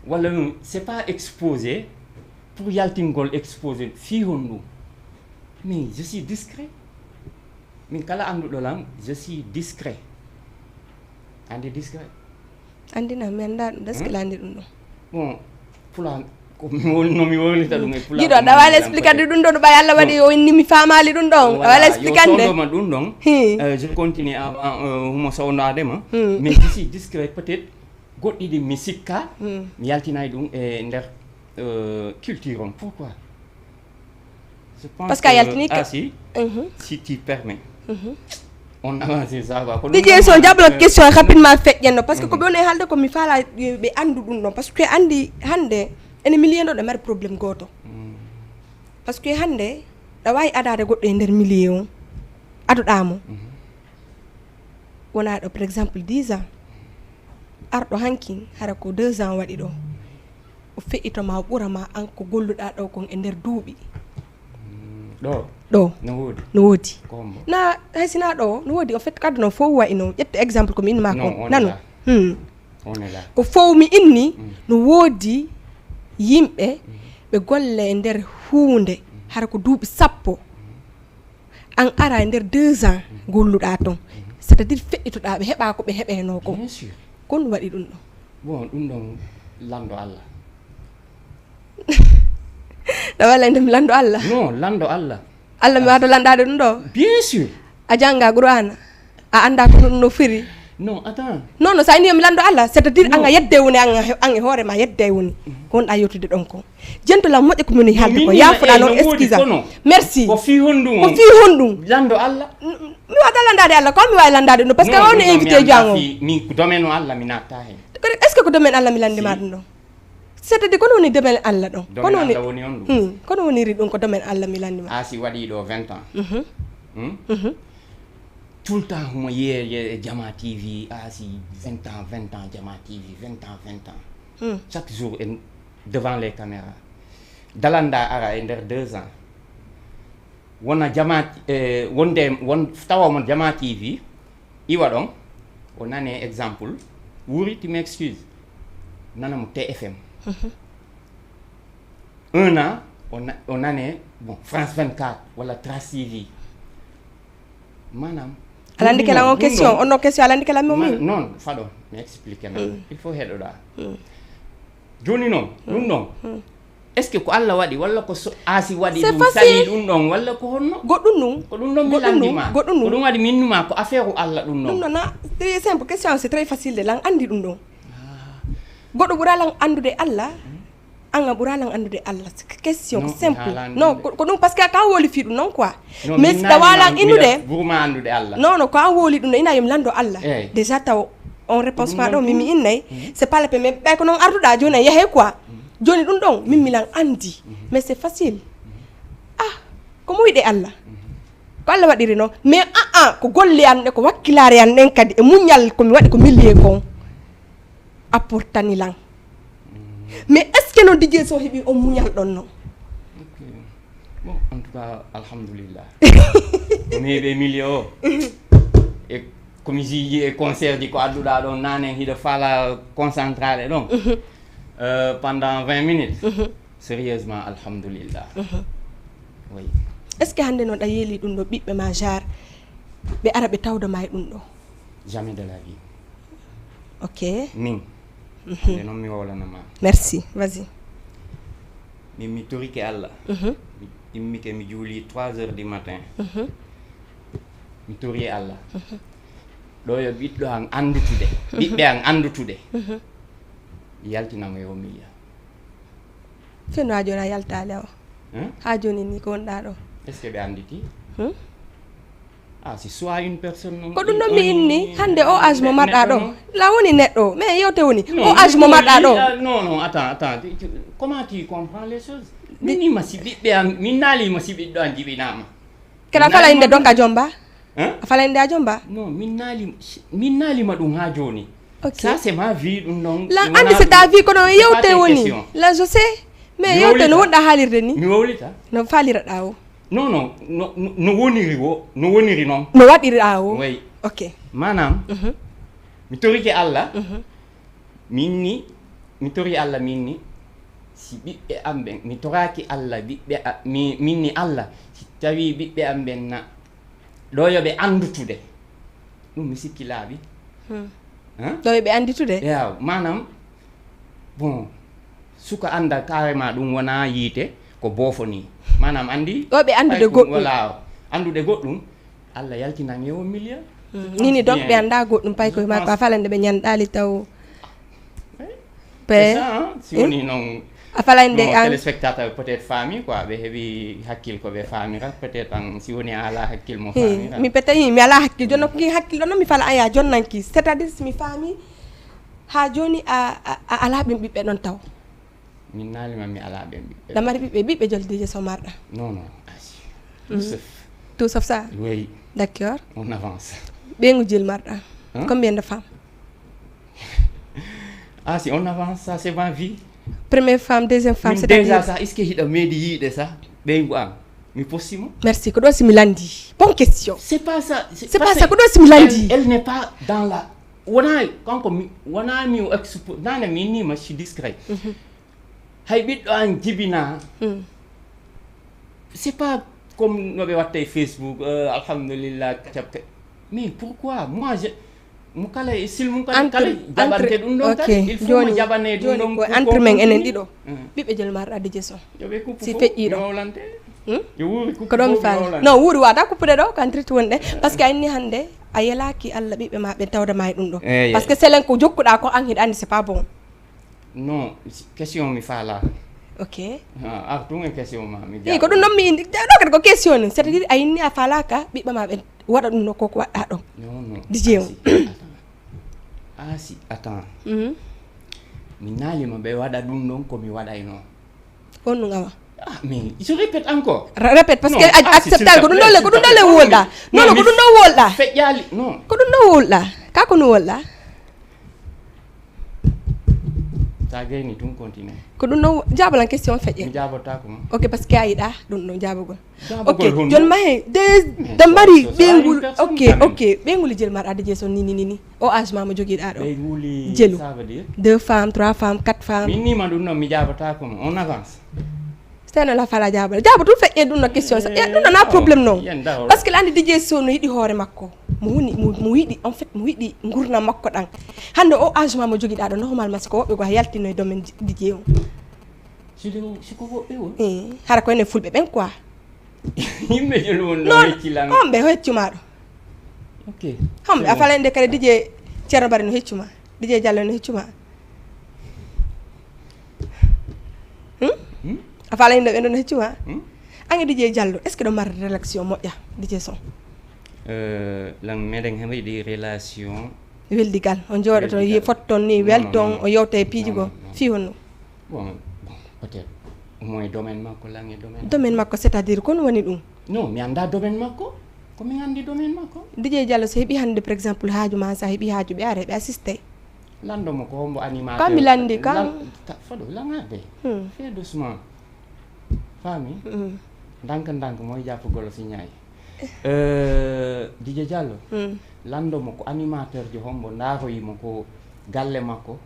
walla c'est pas exposé pour yaltingol exposé fi hon ɗum mais je suis discret min kala annduɗo lam je suis discret andi discret andina mi annda ɗum est-ce que landi ɗum ɗon bon pula nomi wolnita ɗum e pula jiɗo aɗa wawi explicande ɗum ɗon ɓay Allah waɗi o inni mi famali ɗum ɗon a wawi explicande sondoma ɗum ɗon je continue humo sownadema mais je suis discret peut-être goɗɗi ɗi mi sikka mi yaltinayi ɗum e nder culture on pourquoi Je pense Parce que yaltini ah si si tu permets on avance ça quoi DJ so jablo question rapidement feƴƴenno par ce que ko ɓe woni haalde ko mi faala ɓe andu ɗum ɗon par ce que andi hande ene milieu ɗo ɗo mari probléme goto par ce que hande ɗa wawi adade goɗɗo e nder milieu on aduɗamo wona ɗo par exemple 10 ans arɗo hanki hara ko 2 ans waɗi ɗo o feƴƴitoma o ɓurama an ko golluɗa ɗo kon e nder duuɓi ɗo no woodi na haysina ɗo no woodi en fait kadi noon fof wayi noon ƴettu exemple komi innima ko nanu ko fof mi inni no woodi yimɓe ɓe golle e nder huunde hara ko duuɓi 10 an ara e nder 2 ans golluɗa toon c' est à dire feƴƴitoɗa ɓe heɓa ko ɓe heɓeno ko kon waɗi ɗum ɗon bon ɗum ɗon lando Allah ɗa walla ndem lando Allah non lando Allah Allah mi wato landade ɗum ɗo bien sûr a jangga Qur'ana a anda ko ɗum no firi non attends non non sa inni mi lando Allah c'est à dire anga yedde woni an e hoore ma yedde woni ko wonɗa yettude ɗon ko jentolam moƴƴe ko mini haalde ko yafuɗa noon excuse merci ko fi honɗum lando Allah mi wata landade Allah ko mi wawi landade ɗum parce que woni invité jango min ko domaine o Allah mi natta hen est ce que ko domaine Allah mi landima ɗum ɗon c'est à dire kono woni domaine Allah ɗon kono woniri ɗum ko domaine Allah mi landima si waɗi ɗo 20 ans tout le temps mo yeeye Jama TV si 20 ans Jama TV 20 ans chaque jour devant les caméras dalanda ara e nder 2 ans wona Jama won tawamo Jama TV iwa ɗon o nane exemple wuri tu m'excuse nanamo TFM 1 an on année bon France 24 wala Trace TV manam alandi kala on question on no question alandi kala mi non fado mi explique il faut heɗoɗa joni noon ɗum ɗon est ce que ko Allah waɗi walla ko asi waɗi ɗum sali ɗum ɗon walla ko honno goɗɗum ɗum ko ɗum ɗon mi landima ko ɗum waɗi minnuma ko affaire u Allah ɗum ɗon non très simple question c'est très facile de lan andi ɗum ɗon goɗɗo ɓuralan andude Allah anga ɓuralan andude Allah question simple non ko ɗum parce que ka woli fi ɗum non quoi mais si tawalan innude ɓurma andude Allah non non ko an woli ɗum ɗo ina yomi lando Allah déjà taw on réponse ma ɗo mimi innayyi c'est pas le pe mais ɓay ko noon arduɗa joni a yeehe quoi joni ɗum ɗon min milan andi mais c'est facile ko mo yiɗe Allah ko Allah waɗiri noon mais ko golle an ɗe ko wakkilare an ɗen kadi e muñal komi waɗi ko millier kon apportani lan mais est ce que no DJ so heeɓi on muñal ɗon noon bon en tout cas alhamdulillah komi heeɓe millier o e komi jiji e concert ji ko adduɗa ɗon nane hiɗa faala concentrade ɗon pendant 20 minutes sérieusement alhamdulillah oui est ce que hande noon ɗa yeeli ɗum ɗo ɓiɓɓe ma jar ɓe ara ɓe tawdoma e ɗum ɗo jamais de la vie ok min ande noon mi wowlanama merci vas-y min mi torike Allah immike mi juuli 3 heures du matin mi tori Allah ɗo yo ɓiɗɗo an andutude ɓiɓɓe an andutude yaltinamo yo miya feno ha joni a yaltale o ha joni ni ko wonɗa ɗo est ce que ɓe anditi si soit une personne ko ɗum ɗon mi inni hande o âge mo marɗa ɗo la woni neɗɗo mais yewte woni o âge mo marɗa ɗo non attends comment tu comprends les choses minima si ɓiɓɓe am min naalima si ɓiɗɗo an jiɓinama kala fala inde donc a jomba a fala inde a jomba non min naalima ɗum ha joni ça c'est ma vie ɗum ɗon la andi c'est ta vie kono yewte woni la je sais mais yewte no wonɗa haalirde ni mi wowlita no faliraɗa o non no woniri noon no waɗiriɗa o oui ok manam mi torike Allah minni mi tori Allah minni si ɓiɓɓe am ɓen mi toraki Allah ɓiɓɓe minni Allah si tawi ɓiɓɓe am ɓen na ɗo yoɓe andutude ɗum mi sikki laaɓi ɗo yoɓe anditude yaw manam bon suka anda carrément ɗum wona yiite ko boofoni manam andi ɗo ɓe andude goɗɗum voilà andude goɗɗum Allah yaltinan yewo million nini donc ɓe anda goɗɗum pay koye ma ko a falande ɓe ñanɗali taw pe si woni noon afalande non an téléspectateur peut-être famille quoi ɓe heeɓi hakkille koɓe famira peut-être an si woni a ala hakkille mo famira mi petayi mi ala hakkille jonno ko hakkille ɗon mi fala aya jonnanki c'est à dire mi faami ha joni a ala ɓen ɓiɓɓe ɗon taw min naalima mi ala ɓen ɓiɓɓe damari ɓiɓɓe joldeje so marɗa non asi tout sauf ça oui d'accord on avance ɓengu jil marɗa combien de femmes ah si on avance ça c'est ma vie première femme deuxième femme min c'est-à-dire déjà ça est ce que hiɗa meeɗi yiide ça ɓeygu am mi possimo merci ko ɗo simi landi bonne question c'est pas ça c'est pas ça ko ɗo simi landi elle n'est pas dans la wona kanko wona mi o expo nane mi innima je suis discret hay ɓiɗɗo an jibina c'est pas comme no ɓe watta e Facebook alhamdulillah mais pourquoi moi je mo kala e silmum kala jaɓante ɗum ɗon kadi il faut mo jaɓane ɗum ɗon ko entre men enen ɗiɗo ɓiɓɓe jol marɗa DJ Son yoɓe kuppu si feƴƴiɗo yo wuuri ko ɗon mi faali non wuuri wata kuppude ɗo kan triti wonɗe par ce que a inni hannde a yalaki Allah ɓiɓɓe ma ɓe tawdama e ɗum ɗo par ce que selen ko jokkuɗa ko an hiɗa andi c'est pas bon non question mi faala ok ɗum e question ma mi ko ɗum ɗon mi indi ɗo kadi ko question ni c'est à dire a inni a falaka ɓiɓɓe ma ɓe waɗa ɗum ɗo koko waɗɗa ɗon DJ o si attends mi naalima ɓe waɗa ɗum ɗon komi waɗayno on ɗum awa mais je répète encore répète parce que acceptal ko ɗum ɗon le wolɗa non ko ɗum ɗon wolɗa feƴƴali non ko ɗum ɗon wolɗa ka ko no wolɗa sa gayni tun continue ko ɗum ɗon jabalan question feƴƴe mi jabotako ma ok par ce que a yiɗa ɗum ɗon jabogol ok honno joni ma he dambari ɓeygol ok ɓeygol jel maɗa DJ Son ni o âge ma mo joguiɗa ɗo ɓeyguli jelu ça veut dire 2 femmes 3 femmes 4 femmes min nima ɗum ɗon mi jabotako ma on avance steno la fala jabala jaba tum feƴƴe ɗum no question sa ɗum nana probléme noon par ce que andi DJ Son no yiɗi hoore makko mo yiɗi en fait mo yiɗi gurna makko ɗan hande o âge ma mo joguiɗa ɗo normalement siko woɓɓe go yaltino e domaine DJ o siko woɓɓe o hara koyene fulɓe ɓen quoi yimɓe jelu won ɗo heccilan homɓe heccuma ɗo ok homɓe a falande kadi DJ Ceerno Bari no heccuma DJ Diallo no heccuma a falande ɓen ɗo no heccuma ange DJ Diallo est ce que ɗo mara relation moƴƴa DJ Son lan meɗen heɓiɗi relation weldigal o jooɗoto fotton ni welton o yewta e piiji goo fi honno bon peut être moye domaine makko lan e domaine makko c'est à dire kono woni ɗum non mi anda domaine makko komi andi domaine makko DJ Diallo so heeɓi hande par exemple haaju ma sa heeɓi haaju ɓe are ɓe assisté landomo ko hombo animateur kam mi landi kam faɗo langade fait doucement fami danka moye jappugol si ñaayi DJ Diallo landomo ko animateur jo hombo ndaroyimo ko galle makko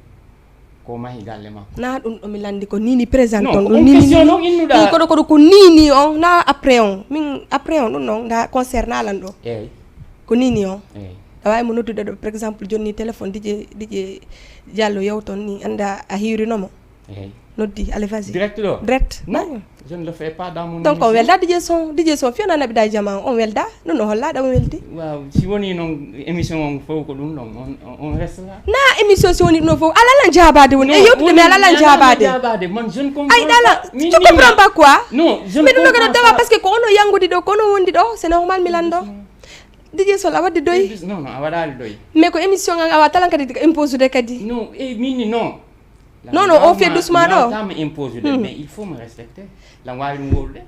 ko mahi galle makko na ɗum ɗo mi landi ko nini présente on ɗum question noon innuɗa koɗo ko nini on na après on min après on ɗum noon da concerne alan ɗo eyyi ko nini on eyyi a wawi mo noddude ɗo par exemple joni téléphone DJ Diallo yewton ni anda a hiwrinomo eyyi noddi allez vas-y direct ɗo direct non je ne le fais pas dans mon donc on welda DJ Son fiyona naɓiɗa jama on welda ɗum no hollaɗa on weldi waaw si woni noon émission on fof ko ɗum ɗon on reste là na émission si woni ɗum fof alalan jabade woni e yewtude mais alalan jabade man je ne comprends ay ɗala tu comprends pas quoi non je ne mais ɗum ɗo comprends kadi tawa par ce que ko ono yangude ɗo ko ono wondi ɗo c'est normal mi lando DJ Son a wadde doyi non a waɗali doyi mais ko émission ngan awa talan kadi impose de kadi non minni non non on fait doucement ɗo tama impose de mais il faut me respecter lan wawi ɗum wolude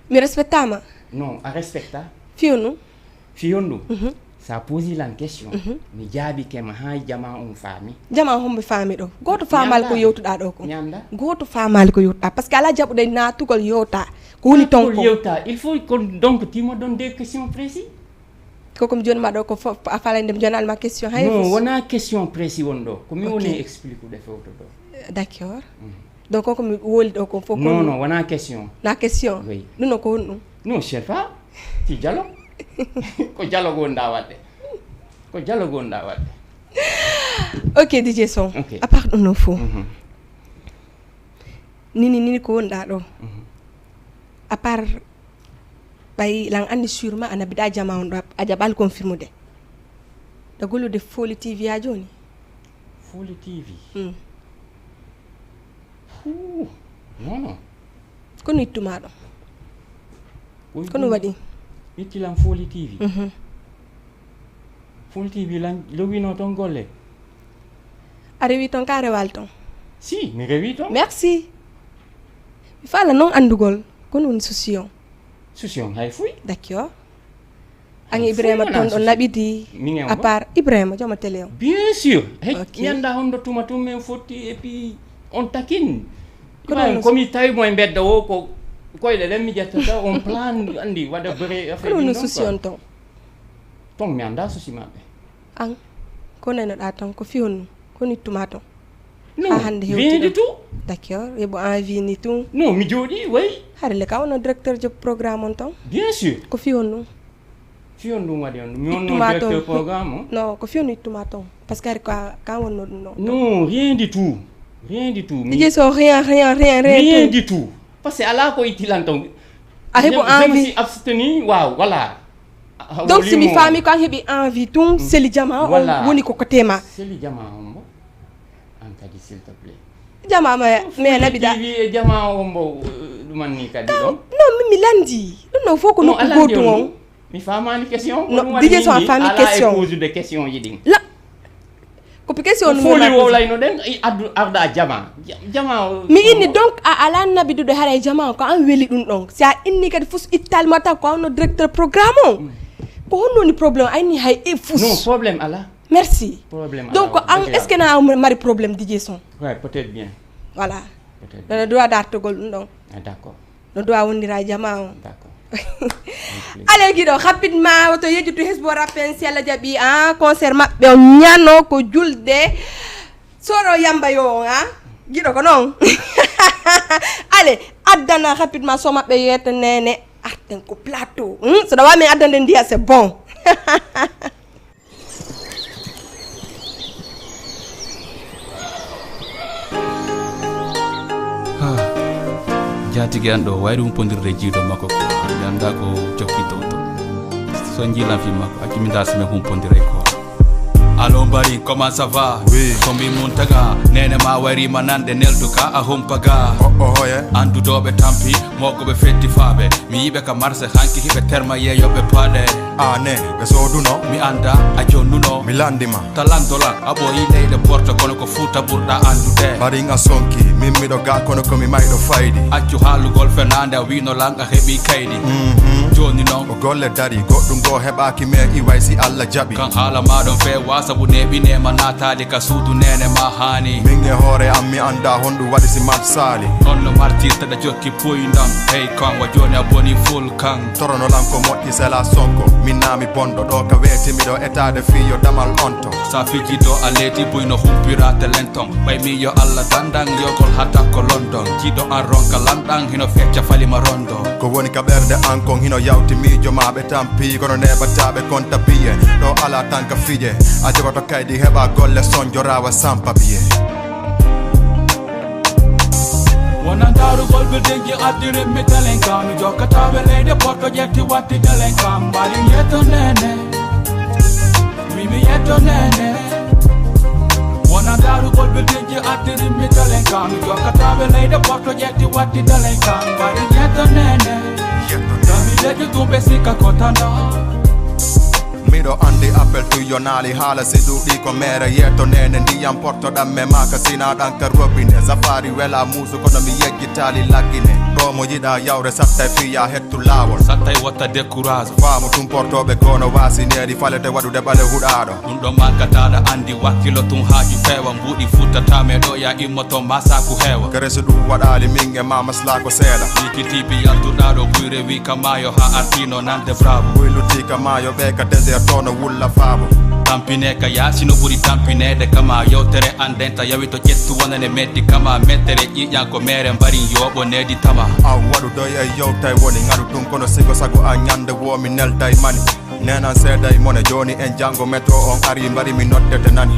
mi respectama non a respecta fiyonu fiyon ɗum sa posi lan question mi jaabi kema ha jama on faami jama homɓe faami ɗo goto famali ko yewtuɗa ɗo ko ñanda goto famali ko yewtuɗa par ce que ala jaɓuɗe natugol yewta ko woni ton ko yewta il faut que donc tu me donnes des questions précises koko mi joni ma ɗo ko fof a falande mi joni alma question hay non wona question précis won ɗo komi woni explique uɗe fewto ɗo d'accord donc koko mi woli ɗo ko fof non non wona question na question oui ɗum no ko woni ɗum non je sais pas ti dialogue ko dialogue wonɗa wadde ko dialogue wonɗa wadde ok DJ Son à part ɗum no fof nini ko wonɗa ɗo à part ɓay lan andi sûrement a nabiɗa jama on ɗo a jaɓali confirmude ɗo gollude Foli TV ha joni Foli TV non kono ittuma ɗon kono waɗi ittilan Foli TV Foli TV lan lowino ton golle a rewi ton ka rewal ton si mi rewi ton merci mi fala noon andugol kono woni soucion hay fuy d'accord an Ibrahima ton ɗo naɓidi à part Ibrahima joma télé on bien sûr mi anda hondo tuma tum men fotti et puis on taquine komi tawi mo e bedda o ko koyɗe ɗen mi ƴettata on plan andi waɗa bere affaire kono no soucion ton mi anda souci maɓɓe an ko nanoɗa ton ko fihon kono ittuma ton non hande rien du tout d'accord yebo envie ni tout non mi jooɗi way harle ka wono directeur de programme on ton bien sûr ko fihon ɗum fiyon ɗum waɗi on mi wonno directeur programme o non ko fiyonu ittuma ton par ce que ka wonno ɗum ɗon non rien du tout DJ so rien du tout parce que ala ko ittilan ton a heɓo envie je me suis abstenu waaw voilà donc si mi faami ko an heeɓi envie tun seli jama on woni koko tema seli jama on mbo an kadi s'il te plaît jama mais naɓiɗa TV e jama o mbo ɗumanni kadi ɗon non mi landi ɗum ɗon fof ko nokku goɗɗum on mi famani question non DJ so a faami question ala pose de question yiɗin la ko question Foli wowlayno ɗen arda jama mi inni donc a ala naɓiduɗo haara e jama ko an weeli ɗum ɗon si a inni kadi fus ittalma taw ko anno directeur programme o ko honno woni probléme a inni hay e fus non problème ala merci donc an est ce que na mari probléme DJ son ouais peut-être bien voilà no dowa dartogol ɗum ɗon d'accord no dowa wondira e jama o d'accord allez guiɗo rapidement woto yejjutu Hesbo Rappen si Allah jaaɓi concert maɓɓe o ñano ko julde soro yamba yo on guiɗo ko noon allez addana rapidement so maɓɓe yeyta nene arten ko plateau so ɗa wami addande ndiya c'est bon jatigi an ɗo wayri humpodirde jiiɗo makko ko ganda ko jokkito to so jiilan fi makko acciminda sime humpodira ko allo mbari comment ça va oui kombi muntaga nene ma warima nande neldu ka a humpaga hoye andudoɓe tampi mokkoɓe fetti faaɓe mi yiɓe ka marché hanki hiɓe terma yeyoɓe paaɗe ne ɓe soduno mi anda a jonnuno mi landima talandolan a ɓoyi leyɗe porta kono ko fuuta ɓurɗa andude mbaɗin a sonki min miɗo ga kono komi mayɗo faydi accu haalugol fenande a wino lan a heeɓi kayɗi joni noon o golle dari goɗɗum go heɓaki me iway si Allah jaaɓi kan haala maɗon fewa sabu neɓinema natade ka suudu nene ma hani min e hoore am mi anda honɗum waɗi si mat sali on no martirtaɗa jokki poyndam hey kan wa joni a boni ful kan toronolan ko moƴƴi sela sonko min nami bonɗo ɗo ka wetimiɗo etade fiyo damal onto sa fiji do a leeti buyno humpirate lenton ɓay mi yo Allah dandan yogol hatta ko London jiɗo an ronka lanɗan hino fecca falima rondo ko woni ka ɓerde an kon hino yawti miijo maɓe tampi kono neɓataɓe konta biye ɗo ala tan ka fije a jogoto kaydi heɓa golle sonjorawa sampa biye wonan darugol ɓe dengi addirin mi telen kam mi jokkataɓe leyde porto ƴetti watti telen kam mbaɗi yetto nene mimi yetto nene wonan darugol ɓe dengi addirin mi telen kam mi jokkataɓe leyde porto ƴetti watti telen kam mbaɗi yetto nene kami leƴƴi ɗumɓe sikka kotana miɗo andi appel tuyonali haala si ɗuuɗi ko mere yetto nene ndiyam portoɗam me maka sinaɗan ka robine safari wela musu kono mi yejjitali laggine ɗo mo yiɗa yawre sattay fiya hettu lawol sattay watta décourage faamu tum portoɓe gono wasineri falete waɗude ɓale huɗaɗo ɗum ɗo mankataɗa andi wakkilo tum haaju feewa mbuɗi futtatame ɗo ya immoto masaku heewa kere so ɗum waɗali min e ma maslako seeɗa wikitiɓe yaltuɗaɗo ɓuyre wi ka maayo ha artino nande bravo ɓuyluti ka maayo ɓe ka désert tono wulla faabo tampine ka yaasino ɓuuri tampinede kama yewtere andenta yawi to ƴettu wonane meddi kama mettere ƴiƴan ko mere mbarin yoɓo nedi tama aw waɗu doy e yewtay woni ngaɗu ɗum kono sigo sago a ñande womi nelday mani nenan seeday mone joni en janggo métro on ari mbari mi noddete nani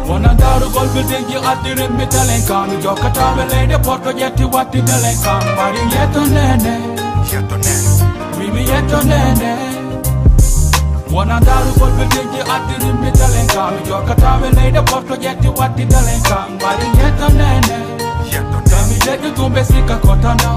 wonan darugol ɓe dengi addirin mi telen kam mi jokkataɓe leyde porto ƴetti watti telen kam mbaɗi yetto nene yetto nene mimi yetto nene Wona daru gol be dengi addirim mi dalen kam jokataɓe leyde porto ƴetti watti dalen kam mbaɗi yetto nene kami leƴƴi tumɓe sikka kotana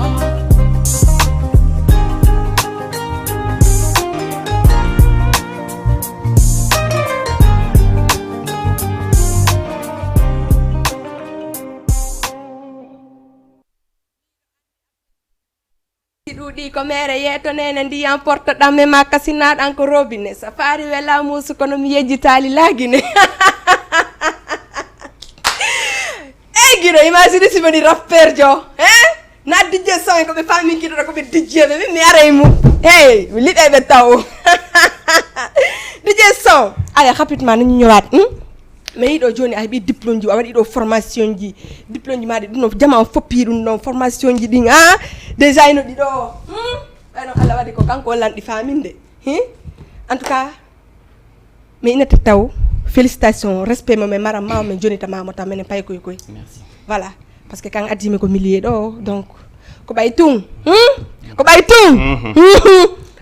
ɗuuɗi ko mere yeeto nene ndiyam portoɗam e makka sinaɗan ko robinet safari wela musu kono mi yejjitali laguine ey guiɗo imagine si woni rappeur jo na DJ son koɓe fami guiɗoɗo koɓe dijjeɓe min mi aray mum hey mi liɗeɓe taw DJ son ala rapidement nañu ñëwaat mais yiɗo joni a heeɓi diplôme ji a waɗi ɗo formation ji diplôme ji maɗi ɗum no jama foppi ɗum ɗon formation ji ɗin déjà ino ɗiɗo ɓayno Allah waɗi ko kanko wallanɗi faminde en tout cas mais inata taw félicitation respect momen maram mama men jonita mamata menen pay koy merci voilà parce que kan addimi ko millier ɗo donc ko ɓay tun ko ɓay tun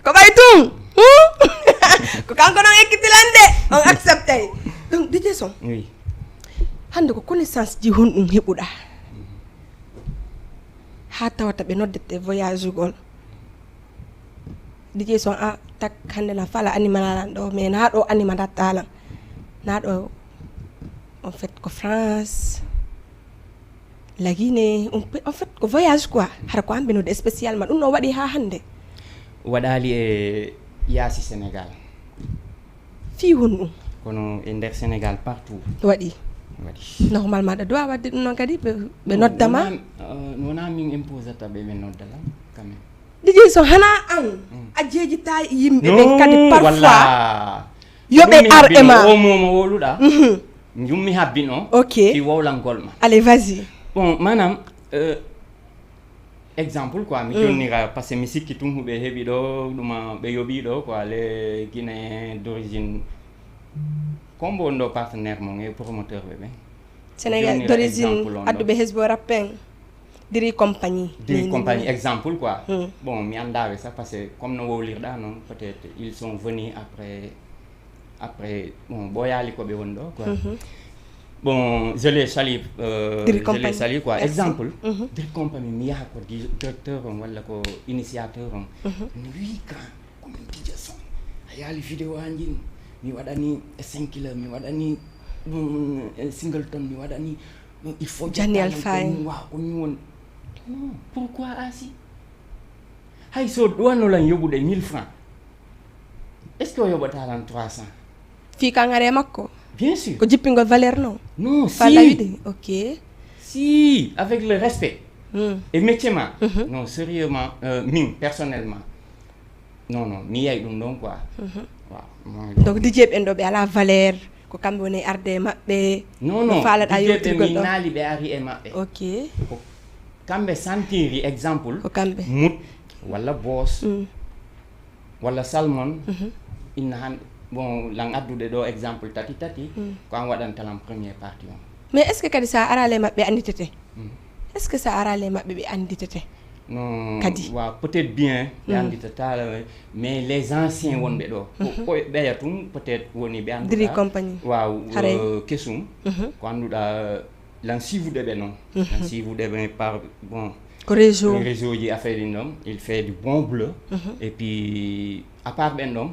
ko ɓay tun ko kanko ɗon ekkitilande on accepté donc DJ Son oui hande ko connaissance ji honɗum heɓuɗa ha tawata ɓe noddete voyage ugol DJ Son a tak hande na fala animalalan ɗo mais na ɗo anima dattalan na ɗo en fait ko France la Guinée en fait ko voyage quoi hara ko an ɓe nodde spécialement ɗum ɗo waɗi ha hande waɗali e yaasi Sénégal fi honɗum kono e nder Sénégal partout waɗi waɗi normalement ɗa dowa wadde ɗum noon kadi ɓe noddama wona min imposata ɓe ɓe noddala quand même DJ Son hana an a jeejita yimɓe ɓe kadi parfois yoɓe ar e ma o momo woluɗa jummi habbino ok fi wowlangol ma allez vas-y bon manam exemple quoi mi jonnira par ce que mi sikki tum huɓe heeɓi ɗo ɗuma ɓe yoɓi ɗo quoi les guinéen d'origine combo on ɗo partenaire mon e promoteur ɓe Sénégal d'origine adduɓe hesbo rappin diri compagnie exemple quoi bon mi andaɓe ça parce que comme no wowlirɗa noon peut être ils sont venus après bon ɓoyali koɓe woni ɗo quoi bon je les salue quoi exemple diri compagnie mi yaha ko directeur on walla ko initiateur on mi wi kan komin DJ Son a yaali vidéo anjin mi waɗani 5 kilo mi waɗani singleton mi waɗani il faut Janni Alpha waaw ko ni won non pourquoi asi hay so ɗuwanolan yoɓude 1000 francs est ce que o yoɓatalan 300 fi kan are makko bien sûr ko jippingol valeur non si ok si avec le respect et métier ma non sérieusement min personnellement non mi yey ɗum ɗon quoi waaw donc DJ ɓen ɗo ɓe ala valeur ko kamɓe woni arde e maɓɓe non faalaɗa yewtirgol mi naali ɓe ari e maɓɓe ok ko kamɓe sentiri exemple ko kamɓe mut walla boss walla salmon inna hande bon lan addude ɗo exemple tati ko an waɗantalan première partie on mais est ce que kadi sa arale maɓɓe anditete est ce que sa arale maɓɓe ɓe anditete non kadi waaw peut être bien ɓe anditata mais les anciens wonɓe ɗo ko ɓeya tum peut être woni ɓe annduɗa diri compagnie waaw kesum ko annduɗa lan suivude ɓe noon lan suivude ɓe par bon ko réseau ji affaire ɗin ɗon il fait du bon bleu et puis à part ɓen ɗon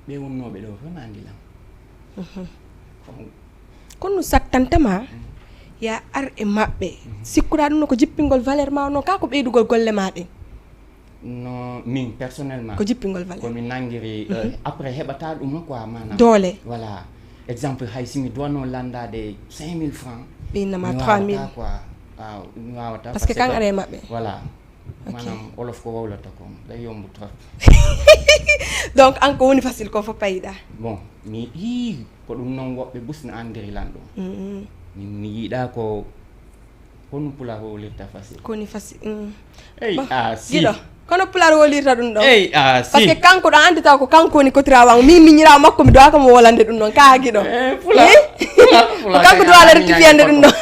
ɓe wonnoɓe ɗo fof ma andilam kono no sattantama ya ar e maɓɓe sikkuɗa ɗum no ko jippingol valeur ma no ka ko ɓeydugol golle ma ɗen non min personnellement ko jippingol valeur komi nanguiri après heɓata ɗum quoi manam doole voilà exemple hay simi duwanno landade 5000 francs ɓinnama 3000 quoi waaw mi wawata par ce que kan are e maɓɓe voilà manam olof ko wowlata ko day yombu trop donc an ko woni facile ko fof payiɗa bon mi ko ɗum noon woɓɓe busna andirilan ɗum mi yiiɗa ko hono pula wowlirta facile koni facile eyi si giɗo kono pular wolirta ɗum ɗon eyi par ce que kanko ɗo andita ko kanko woni kotirawan min miñira makko mi dowaka mo wolande ɗum ɗon ka giɗo ko kanko duwa ala rectifiyande ɗum ɗon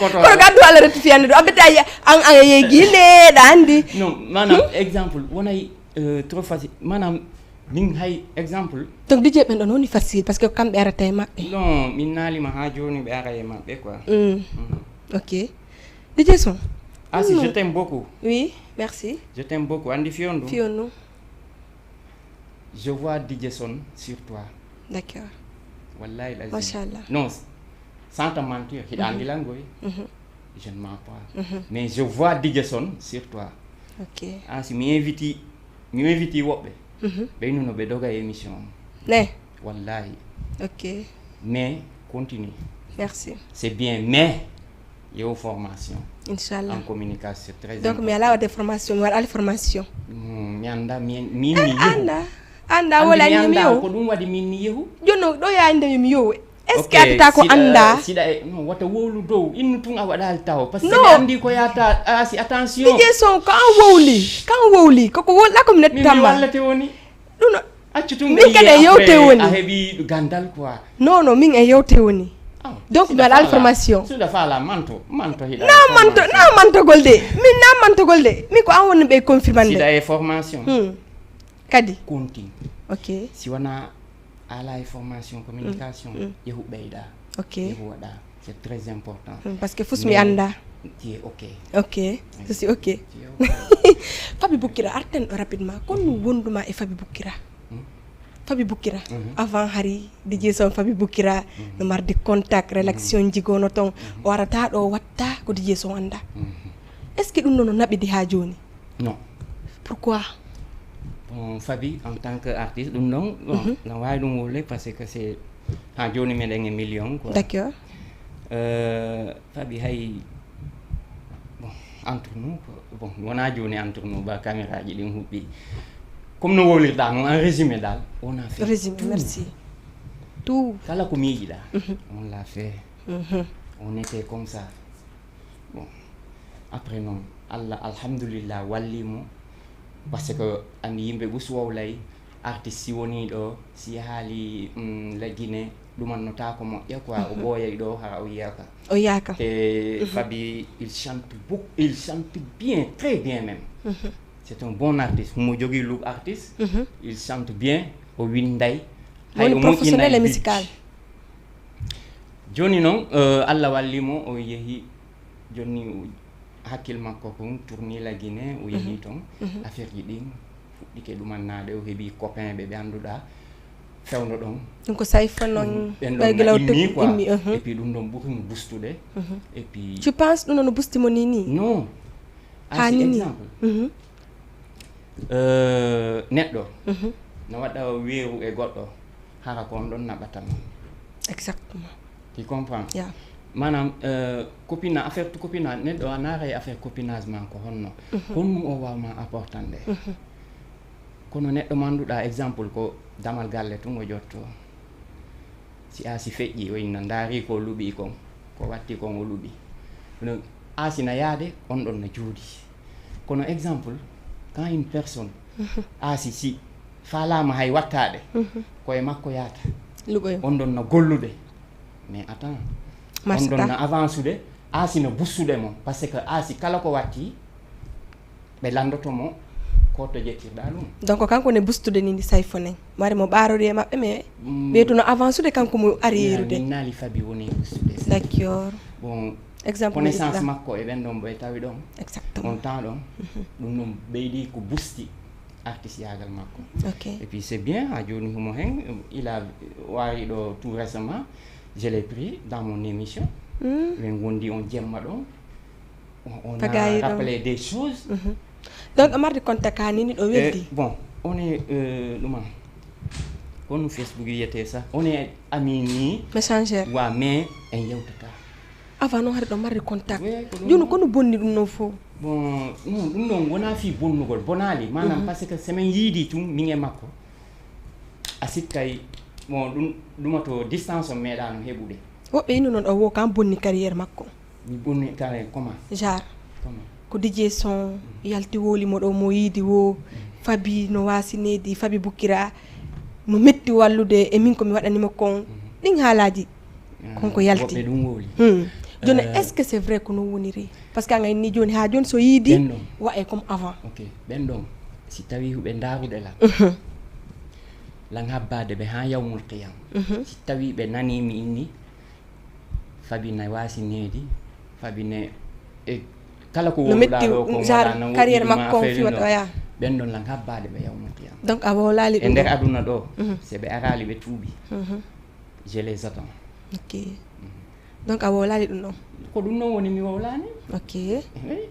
kono ka duwa ala rectifiyande ɗum abbeta an ye guineɗa andi non manam exemple wonay trop facile manam min hay exemple donc DJ ɓen ɗon woni facile parce que kamɓe arata e maɓɓe. non min naalima ha joni ɓe ara e maɓɓe quoi. Ok. DJ Son. Si je t'aime beaucoup. Oui, merci. Je t'aime beaucoup. Andi Fiondu. Fiondu. Je vois DJ Son sur toi. D'accord. Wallahi lazim. Machallah. Non, sans te mentir, je ne mens pas. Mais je vois DJ Son sur toi. Ok. Si mi invite woɓɓe. ɓe no ɓe doga émission. Ne. Wallahi. Ok. Mais continue. Merci. C'est bien, mais il y a une formation. Inch'Allah. En communication, c'est très donc important. mi ala des formation mi waɗa ali formation. Mi anda min yehu. Anda wala ni mi yehu. Ko ɗum waɗi min mi yehu. Jonno ɗo yande mi yehu. Est-ce que attata ko anda? Sida non wata wowlu dow innu tun a waɗal taw parce que ɓe andi ko yata asi attention. DJ Son kan wowli koko wolla ko mi nettama. Mi wallate woni. Ɗum accu tun min kadi e yewte woni. A heɓi gandal quoi. Non min e yewte woni. Donc mi waɗa formation. Suda fala manto hiɗa. Na mantogol de. Min na mantogol de. Min ko an woni ɓe confirmande. Sida e formation. Kadi. Continue. Ok. Si wana ala e formation communication yehu ɓeyda. Ok. Yehu waɗa. C'est très important. Parce que fus mi anda. Tu es ok. Ok. Je suis ok. Fabi Boukira arten rapidement. Kono wonduma e Fabi Boukira. Fabi Boukira avant hari DJ Son Fabi Boukira no mardi contact relation jigono ton o warata ɗo watta ko DJ Son anda. Est ce que ɗum noon no naɓidi ha joni? Non. Pourquoi? Bon, Fabi en tant que artiste ɗum ɗon no wawi ɗum wolle parce que c'est ha joni meɗen e million quoi. D'accord. Fabi hay bon entre nous bon wona joni entre nous ba caméra ji ɗin huɓɓi comme no wolirɗa noon en résumé dal on a fait résumé tout. Merci tout kala ko miijiɗa on l'a fait. On était comme ça. Bon après noon Allah alhamdulillah wallimo parce que andi yimɓe ɓuswowlay artiste si woni ɗo si haali la Guinée ɗumannota ko moƴƴa quoi o ɓooyay ɗo hara o yiyaka et Fabi il chante beaucoup, il chante bien, très bien même. C'est un bon artiste mo jogui look artiste. Il chante bien o winday hay o professionnel et musical. Joni noon Allah wallimo o yeehi joni hakkil makko ko tourni la Guinée o yeehi ton affaire ji ɗin fuɗɗike ɗumannade o heeɓi copain ɓe annduɗa fewno ɗon ɗum ko sayfa noon ɓaygilaw immi quoi et puis ɗum ɗon ɓurimo boostude et puis tu penses ɗum noon no boostimo ni non ha si nini exemple neɗɗo no waɗa weeru e goɗɗo hara ko on ɗon naɓatama. Exactement. Tu comprends? Yeah. Manam copinage affaire to copinage neɗɗo a naara e affaire copinage ma ko honno honɗum o wawma apportande kono neɗɗo manduɗa exemple ko damal galle tun o jotto si asi feƴƴi o inna daari ko luuɓi kon ko watti kon o luuɓi no asina yaade on ɗon no juuɗi kono exemple quand une personne asi si falama hay wattade koye makko yaata on ɗon no gollude mais attends on ɗon no avance ude asi no bussude mo par ce que asi kala ko watti ɓe landotomo ko to jettirɗa ɗum donc kanko ne bustude ni ndi sayfonen mari mo ɓarode e maɓɓe mais ɓeytuno avance ude kanko mo arriérude min naali Fabi woni bustude d'accord bon exemple connaissance makko e ɓen ɗon ɓe tawi ɗon exactement on temps ɗon ɗum ɗum ɓeydi ko busti artiste yagal makko et puis c'est bien ha joni humo hen il a wari ɗo tout récemment je l'ai pris dans mon émission min wondi on jemma ɗon on a rappelé des choses donc amarde contact ha nini ɗo weddi bon on est ɗuma kono Facebook yiyete ça on est ami ni messenger wa mais en yewtata avant noon haade ɗo marde contact joni kono bonni ɗum noon fof bon non ɗum ɗon wona fi bonnugol bonali manam par ce que semen yiidi tum min e makko a sikkay bon ɗuma to distance o meeɗano heɓude woɓɓe yino noon o wo kam bonni carrière makko mi bonni carrière comment genre ko DJ Son yalti wolimo ɗo mo yiidi wo Fabi no wasinedi Fabi Boukira mo metti wallude e min komi waɗanimo kon ɗin haalaji konko yalti woɓɓe ɗum woli joni est ce que c'est vrai ko non woniri par ce que angay ni joni ha joni so yiidi wa e comme avant ok ɓen ɗon si tawi huɓe darude la la ngabbade ɓe ha yawmul qiyam si tawi ɓe nanimi inni fabine wasineedi fabine e kala ko woɗɗa ɗo ko genre carrière makko fi waɗa ya ɓen ɗon la ngabbade ɓe yawmul qiyam donc a wolali e nder aduna ɗo so ɓe arali ɓe tuuɓi je les attends ok donc a wolali ɗum ɗon ko ɗum noon woni mi wowlani ok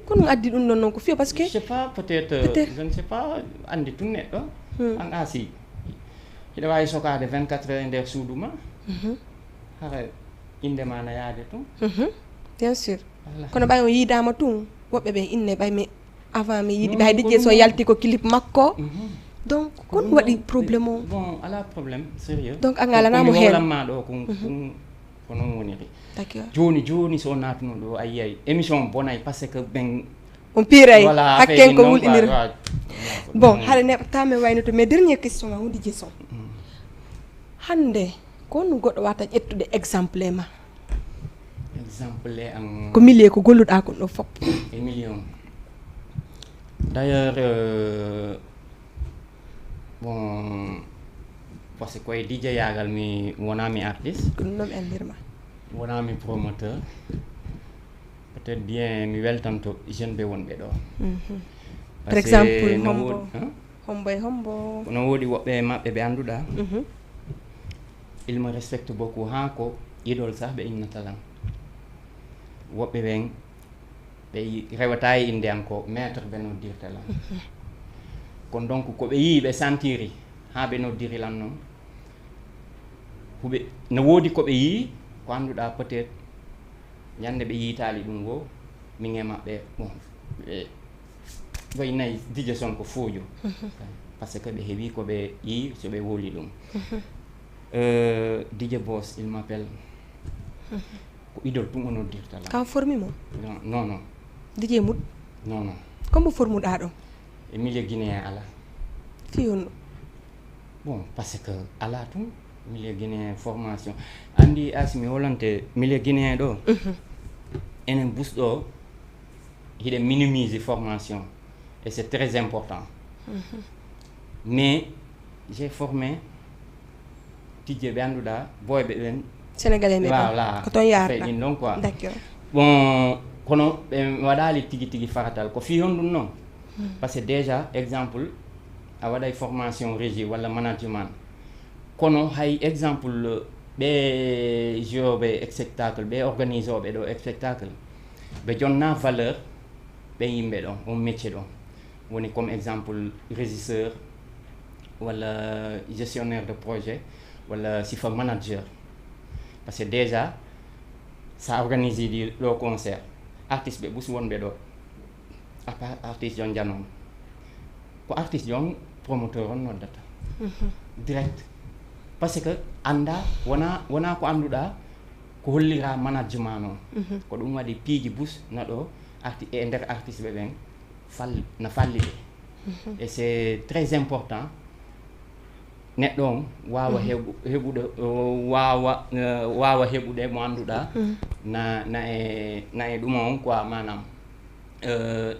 ko ɗum addi ɗum ɗon noon ko fiyo par ce que je sais pas peut-être je ne sais pas andi tun neɗɗo an asi hiɗa wawi sokade 24 heures e nder suudu ma hara indema na yaade tun bien sûr kono ɓay o yiidama tun woɓɓe ɓe inne ɓay mi avant mi yiiɗi ɓe hay dijje so yalti ko clip makko donc ko ɗum waɗi probléme o bon ala probléme sérieux donc a ngalanamo hen wolamma ɗo ko noon woniri d'accord joni so natuno ɗo a yiyay émission bonay par ce que ɓen on piiray hakken ko wulɗinir bon haɗa neɓatame wayno to mais dernier question ma hundi jeson hande ko honno goɗɗo wata ƴettude exemple e ma exemple an ko milier ko golluɗa kon ɗo fop e million d'ailleurs bon parce que koye DJ yagal mi wonami artiste ko ɗum ɗon mi andirma wonami promoteur peut-être bien mi weltanto jeune ɓe wonɓe ɗo par exemple hombo e hombo no woodi woɓɓe maɓɓe ɓe annduɗa il me respecte beaucoup ha ko idol sah ɓe innatalan woɓɓe ɓen ɓe rewata e inde am ko maître ɓe noddirtalan kono donc ko ɓe yii ɓe sentiri ha ɓe noddirilan noon huɓe no woodi ko ɓe yii ko annduɗa peut être ñande ɓe yiitali ɗum go min e maɓɓe bon ɓe way nayi dije son ko foojo par ce que ɓe heewi ko ɓe yii so ɓe woli ɗum DJ Boss il m'appelle ko idol tum o noddirtala kam formi mo non non DJ Mout non non comme formuɗa ɗo e milieu guinéen ala fi honno bon parce que ala tum milieu guinéen formation andi asmi holante milieu guinéen ɗo enen busɗo hiɗe minimise formation et c'est très important mais j'ai formé tijje ɓe annduɗa boyɓe ɓen sénégalais ɓe voilà ko toon yarɗa ɗin ɗon quoi d'accord bon kono ɓe waɗali tigi tigi faratal ko fi hon ɗum noon par ce que déjà exemple a waɗay formation régie walla management kono hay exemple ɓe jouoɓe spectacle ɓe organise oɓe ɗo spectacle ɓe jonna valeur ɓe yimɓe ɗon on métier ɗon woni comme exemple régisseur walla gestionnaire de projet walla sifa manager par ce que déjà sa organise ɗi ɗo concert artiste ɓe ɓuus wonɓe ɗo à part artiste jon janon ko artiste jon promoteur on noddata direct par ce que anda wona ko annduɗa ko hollira management noon ko ɗum waɗi piiji bus naɗo e nder artiste ɓe ɓen na falli ɓe et c'est très important neɗɗo on wawa heɓude wawa heɓude mo annduɗa na e ɗum on quoi manam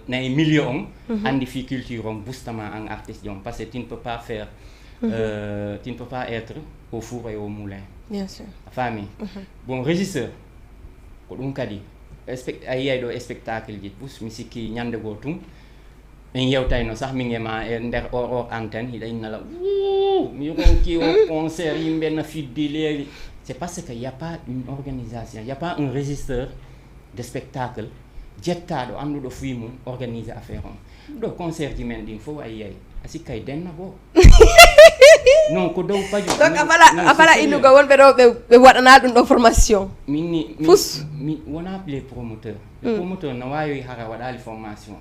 na e milieu on andi fi culture on boostama en artiste on parce que tu ne peux pas faire tu ne peux pas être au four et au moulin bien sûr a faami bon régisseur ko ɗum kadi a yiyay ɗo spectacle ji bus mi sikki ñande goo tum en yewtayno sah min e ma e nder or antenne hiɗa innala mi ronki o concert yimɓe na fiddi leeri c'est parce que y a pas une organisation y a pas un régisseur de spectacle jettaɗo annduɗo fuyi mum organiser affaire on ɗo concert ji men ɗin fof a yiyay a sikkay denna goo non ko dow paju donc a fala innugo wonɓe ɗo ɓe waɗana ɗum ɗo formation mi wona les promoteurs le promoteur no wawi hara waɗali formation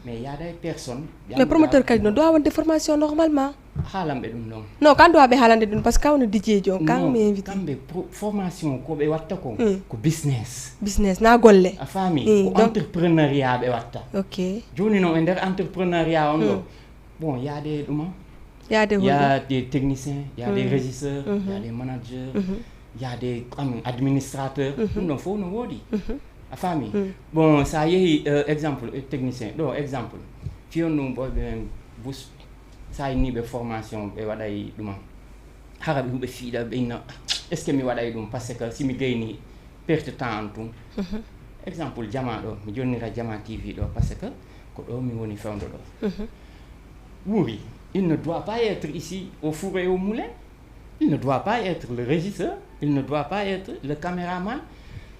mais yaday personne mais promoteur kadi no dowa wonde formation normalement haalamɓe ɗum ɗon non kan dowa ɓe haalande ɗum par ce que kawno DJ jo kan mi invité kamɓe formation ko ɓe watta ko ko business na golle a faami ko entrepreneuriat ɓe watta ok joni noon e nder entrepreneuriat on ɗo bon yaade ɗuma y a des techniciens, il y a des régisseurs, il y a des managers, il y a des administrateurs. Donc, il faut nous voir. A famille. Bon, ça y est, exemple, technicien. Donc, exemple, si on nous bus, ça y est, une formation, et voilà, haraɓe huɓe fiiɗa ɓeyna est ce que mi waɗay ɗum par ce que simi gayni perte temps en tum exemple jama ɗo mi jonnira jama tv ɗo par ce que ko ɗo mi woni fewdo ɗo Wuri il ne doit pas être ici au four et au moulin, il ne doit pas être le régisseur, il ne doit pas être le caméraman,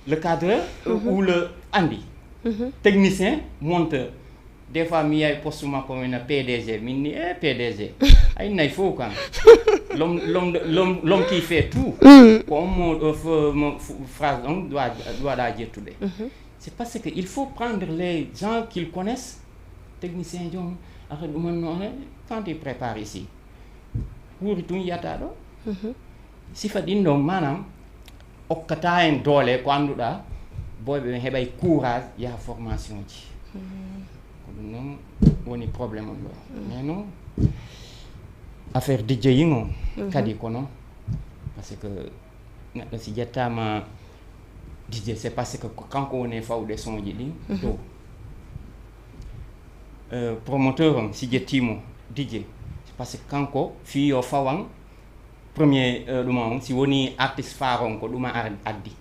le cadreur ou le andi technicien, monteur. Des fois mi yay postuma comme un PDG, mi PDG. Il faut quand l'homme qui fait tout. Comme phrase on doit dire tout. C'est parce que il faut prendre les gens qu'ils connaissent, techniciens quand ils préparent ici. Wuri tun yata do. Sifa din donc manam okkata en dole ko anduda boybe hebay courage ya formation ji. Non woni problème on mais non affaire DJing on kadi kono parce que neddo si jettama DJ c'est parce que kanko woni fawde son ji di do promoteur on si jettimo DJ c'est parce que kanko fi yo fawang premier duma si woni artiste faron ko duma addi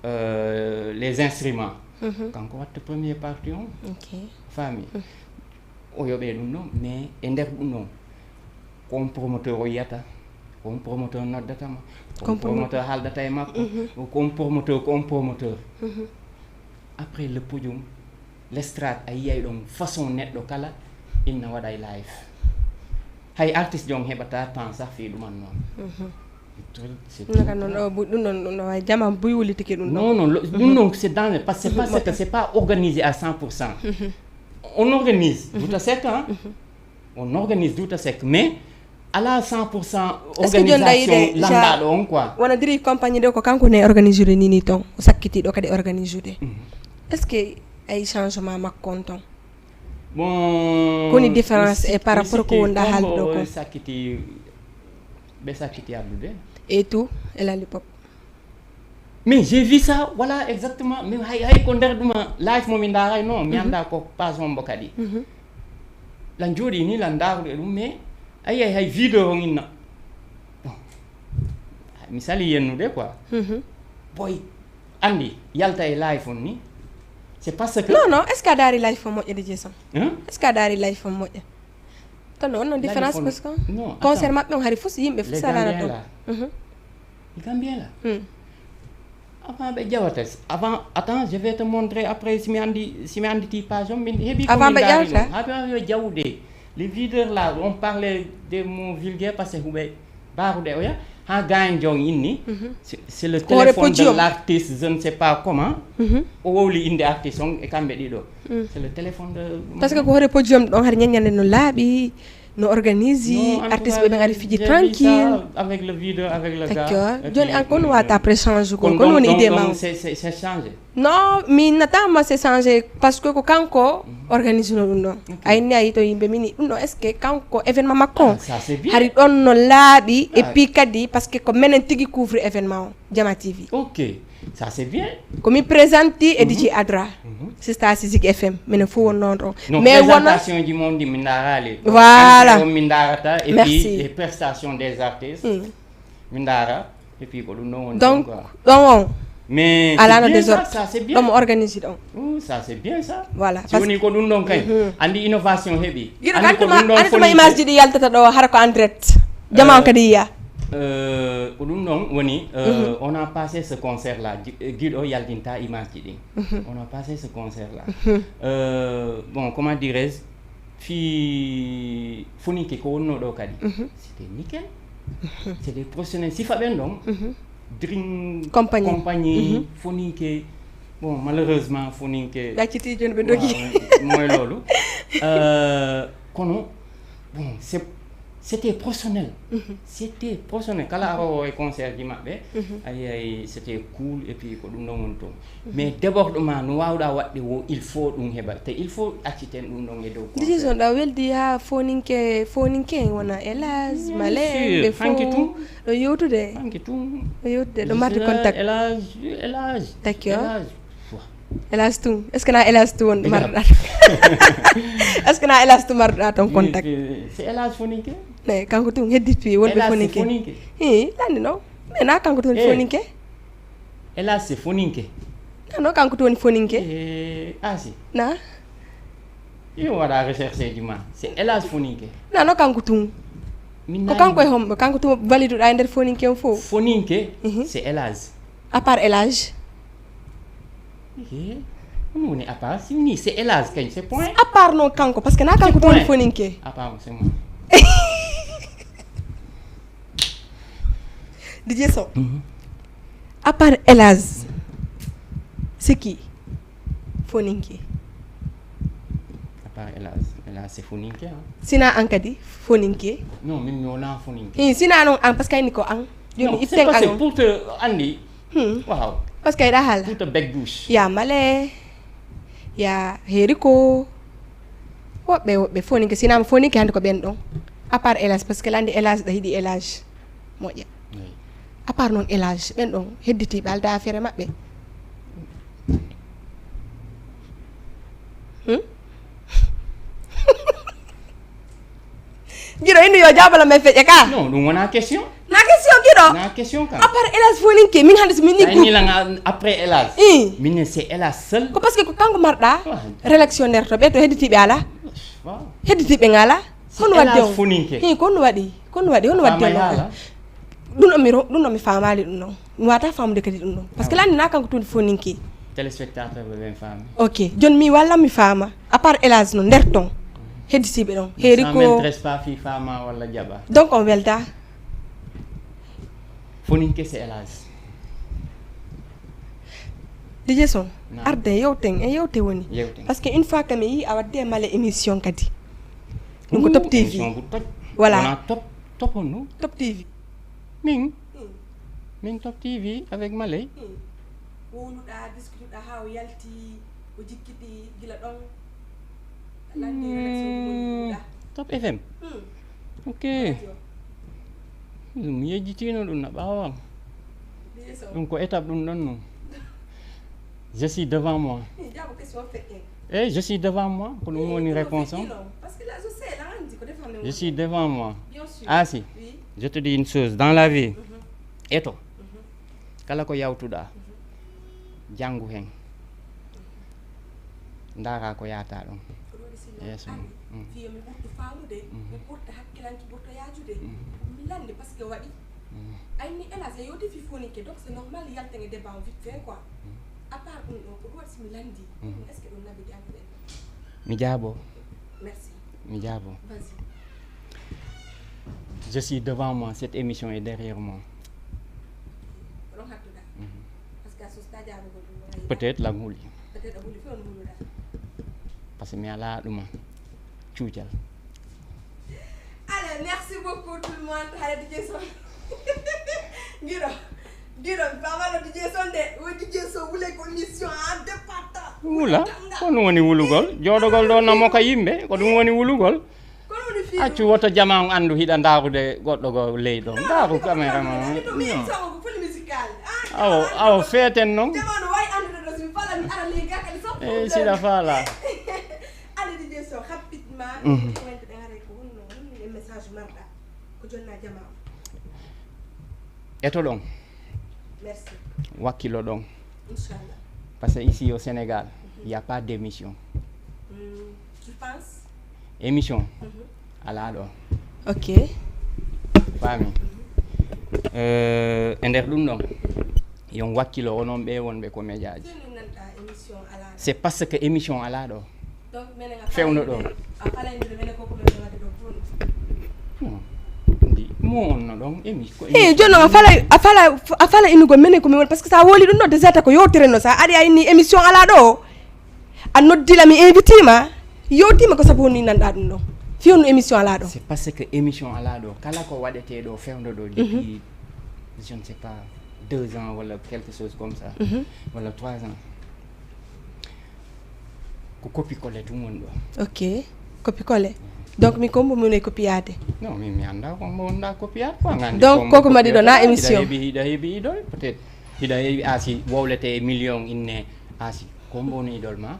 les instruments kanko watta premier partie on famille o yoɓe ɗum noon mais e nder ɗum noon kon promoteur o yiyata kon promoteur noddatama kon promoteur haaldata e makko kon promoteur après le podium l'estrade a yiyay ɗon façon neɗɗo kala inna waɗa e live hay artiste jon heɓata temps sah fi ɗuman noon non jama buy wulitike ɗum non c'est dans parce que c'est pas organisé à 100%. On organise tout à sec on organise tout à sec mais à la 100% organisation lambda on quoi wona diri compagnie de ko kanko ne organiser ni ton o sakkiti do kadi organiser est ce que ay changement makko ton koni différence et par rapport ko wonda haldo ko sakkiti be sakkiti abdude et tout et la hip hop. Mais j'ai vu ça, voilà exactement. Mais hay ko nder duma live mo mi ndaray non mi anda ko page on bokadi. La jodi ni la ndarude dum mais hay vidéo on inna. Misali yennude quoi. Boy andi yalta e live on ni. C'est parce que non est-ce que dari live on moƴƴe DJ Sam? Est-ce que dari live on moƴƴe? Tan non différence parce que concert mabbe on hari fus yimbe fus sala to. Les Gambiens là. Avant, attends, je vais te montrer après si mi andi ti page on avant les videurs là on parlait des mots vulgaires parce que hubé barude oya ha gagne jong inni c'est le téléphone de l'artiste je ne sais pas comment o wowli inde artiste on e kambe dido c'est le téléphone de parce que ko hore podium don har nyanyande no laabi no organise artiste be ngari fiji tranquille avec le vidéo avec le gars d'accord joni encore no wata après change ko woni idée ma c'est changé non mi natama c'est changé parce que ko kanko organise no dum non ay ni ay to yimbe mini dum non est ce que kanko événement makko hari don no laabi et puis kadi parce que ko menen tigi couvre événement Jama TV OK ça c'est bien ko mi présenter et DJ Adra c'est Star Music FM menen fo won non mais présentation du monde mi ndarali voilà mi ndarata et puis les prestations des artistes mi ndara et puis ko dum non donc mais ala des autres ça c'est bien comme organiser donc ça c'est bien ça voilà si woni ko dum don kay andi innovation hebi andi ko dum don image di yaltata do har ko en direct jama kadi ya ko dum non woni on a passé ce concert là guido yaldinta image di on a passé ce concert là bon comment dirais-je fi funiki ko wonno do kadi c'était nickel c'est des professionnels si fa ben donc Dream compagnie Foninke bon malheureusement Foninke la ci ti jone be dogi moy lolu kono bon c'était professionnel c'était professionnel kala aro e concert di mabbe ay c'était cool et puis ko dum non wonto mais débordement no wawda wadde wo il faut dum heba te il faut acciter dum non e dow diji son da weldi ha Foninke wona Elaz Malé be Fankitou do yotude do marti contact Elaz d'accord Elaz tu est ce que na Elaz tu won marda est ce que na Elaz tu marda ton contact c'est Elaz Foninke ne kanko tun hedditi wonɓe foninke landi no mais na kanko to woni foninke hélas c'est foninke non kanko to woni foninke asi na yo waɗa recherche ji ma c'est hélas foninke non kanko tun ko kanko e homɓe kanko tun validuɗa e nder foninke on fof foninke c'est hélas à part élage ɗum woni à part sini c'est hélas kañ c'est point à part non kanko parce que na kanko to woni foninke à part c'est moi DJ Sow à part élage c'est qui foninke à part hélas c'est foninke sina an kadi foninke non min mi wona foninke sina non an parce que ayni ko an joni itten an pour te andi waaw parce que ayɗa haala pour te bec douche ya male ya heriko woɓɓe foninke sinama foninke hande ko ɓen ɗon à part élage parce que landi élage ɗa hiiɗi élage moƴƴa à part noon élage ɓen ɗon hedditiɓe alda affaire maɓɓe Guiɗo indi yo jabala men feƴƴe ka non ɗum wona question na question Guiɗo na question kam à part élage foninke min hande so min ni nilanga après élage min c'est élage seul ko parce que ko kanko marɗa rélectionnaire to ɓe to hedditiɓe ala waaw hedditiɓe ngala hono wadde on foninke kono waɗi hono wadde on ɗum ɗum mi famali ɗum noon mi wata famude kadi ɗum ɗon par ce que landi na kanko tuni foninke téléspectateur ɓe ɓen faami ok joni mi wallan mi faama à part élage noon nder ton hedditiɓe ɗon heeri ko m'intéresse pas fi fama walla jaɓa donc on welta foninke c'est élage DJ Son arde yewten en yewte woni yewten par ce que une fois que mi yi a wadde male émission kadi ɗum ko Top TV voilà wona top on no Top TV min Top TV avec Maley wowluɗa discutuɗa ha o yalti o jikkiɗi gila ɗon Top FM ok mi yejjitino ɗum na ɓaawam ɗum ko étape ɗum ɗon non je suis devant moi je suis devant moi ko ɗum woni réponse on je suis devant moi si je te dis une chose dans la vie eto kala ko yawtuɗa janngu hen ndaara ko yata ɗon yeeso fiyo mi ɓurɗo fawnude mi ɓurɗo hakkilanki ɓurɗo yajude mi lande par ce que waɗi ayni hélas e yewti fi foninke donc c'est normal yalten e débat vite fait quoi à part ɗum ɗo ko ɗum waɗi somi landi est ce que ɗum nabidi anduɗen mi jaabo merci mi jaabo vas-y je suis devant moi cette émission est derrière moi ɗon hattuɗa par ce que a sosta jaabugol ɗum peut-être la huli peut-être a huli fe on huluɗa par ce que mi ala ɗuma cuucal allez merci beaucoup tout le monde haala DJ Son Guiɗo famano DJ Son de wo DJ Son wule ko mission en département wula ko ɗum woni wulugol jooɗogol ɗo namo ka yimɓe ko ɗum woni wulugol accu woto jama on anndu hiɗa ndaarude goɗɗo go ley ɗon ndaaru caméra ma awo feeten noon siɗa faala allez DJ Son rapidement wonde ɗe haare ko wonno wonni message marɗa ko jonna jama eto ɗon merci wakkilo ɗon inchallah parce que ici au Sénégal il y a pas d'émission tu penses émission ala ɗo ok faami e nder ɗum ɗon yon wakkilo onon ɓe wonɓe ko médiaji émission ala c'est parce que émission ala ɗo donc menen fewno ɗo a falayde menen ko ko men wadde ɗo mo onno ɗon émission joni noon a fala innugol menen komin woni par ce que sa woli ɗum ɗo déjà ko yewtireno sa ari a inni émission ala ɗo a noddila mi invité ma yewtima ko sabu honni nanɗa ɗum ɗon fiyonu émission ala ɗo c'est parce que émission ala ɗo kala ko waɗete ɗo fewno ɗo depuis je ne sais pas 2 ans wala quelque chose comme ça wala 3 ans ko copie collé tum woni ɗo ok copie collé donc min kombo mune copiyade non mi anda ko wonɗa copiyade ko gandi donc koko mbaɗi ɗo na émission hiɗa heeɓi idol peut être hiɗa heeɓi asi wowlete million inne asi kombo woni idol ma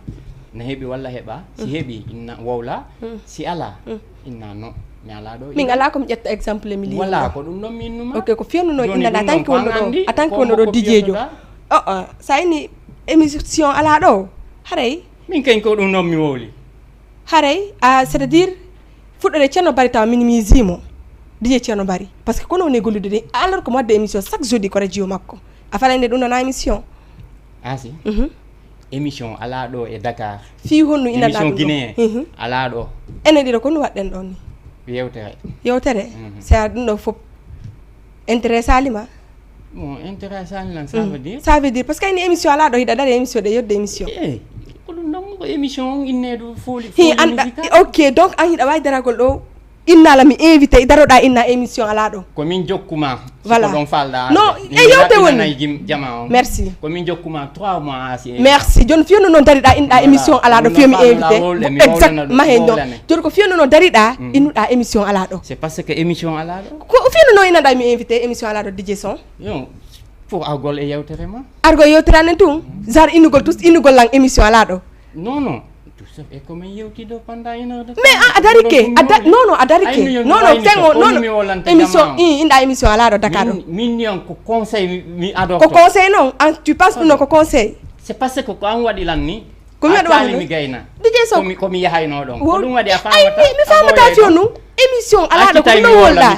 ne heeɓi walla heɓa si heeɓi inna wowla si ala inna non mi ala ɗo min ala komi ƴetta exemple mi li voilà ko ɗum ɗon mi innuma ok ko fiyannuno Joni innana ɗum tan ɗon que wonno ko an ɗo andi, a tan que ko wonno ɗo ko dijejo fiyannuɗa? sa ini émission ala ɗo haray min kañ ko ɗum ɗon mi wowli haray c'est à dire fuɗɗode ceerno bari taw minimisimo dije ceerno bari par ce que kono woni gollude de alors que mo wadde émission chaque jeudi ko radio makko a falande ɗum ɗona émission asi émission ala ɗo e Dakar fi honno inanɗa émission ɗum guinéen ala ɗo enen ɗiɗo ko no waɗɗen ɗon ni yewtere yewtere sa ɗum ɗo fof intérêt salima bon intérêt sani lan ça veut dire ça veut dire parce que ayni émission ala ɗo hiɗa ɗaɗa émission ɗe yodde émission ko ɗum ɗon ko émission inneɗo fooli hi anda ok donc an hiɗa wawi daragol ɗo innala mi invité daroɗa inna émission ala ɗo komin jokkuma voilà ɗon falɗa non e yewte woni jama o merci komin jokkuma 3 mois asi merci joni fiyonno noon dariɗa inɗa émission ala ɗo fiyomi invité exact mahe ɗo joni ko fiyonno noon dariɗa innuɗa émission ala ɗo c'est parce que émission ala ɗo ko fiyonno noon inanɗa mi invité émission ala ɗo DJ Son yo pour argol e yewtere ma argo yewtiranen tum genre innugol tous innugol lan émission ala ɗo non tout ça e komin yewtiɗo pendant 1 heure de temps mais a darike non a darike non tengo non émission inɗa émission ala ɗo Dakar ɗo min yon ko conseil mi adorto ko conseil non tu penses ɗum non ko conseil c'est parce que ko an waɗi lan ni ko mi waɗi waɗi mi gayna DJ Son komi yahayno ɗon ko ɗum waɗi a famata mi famata fiyon nu émission ala ɗo ko no wolɗa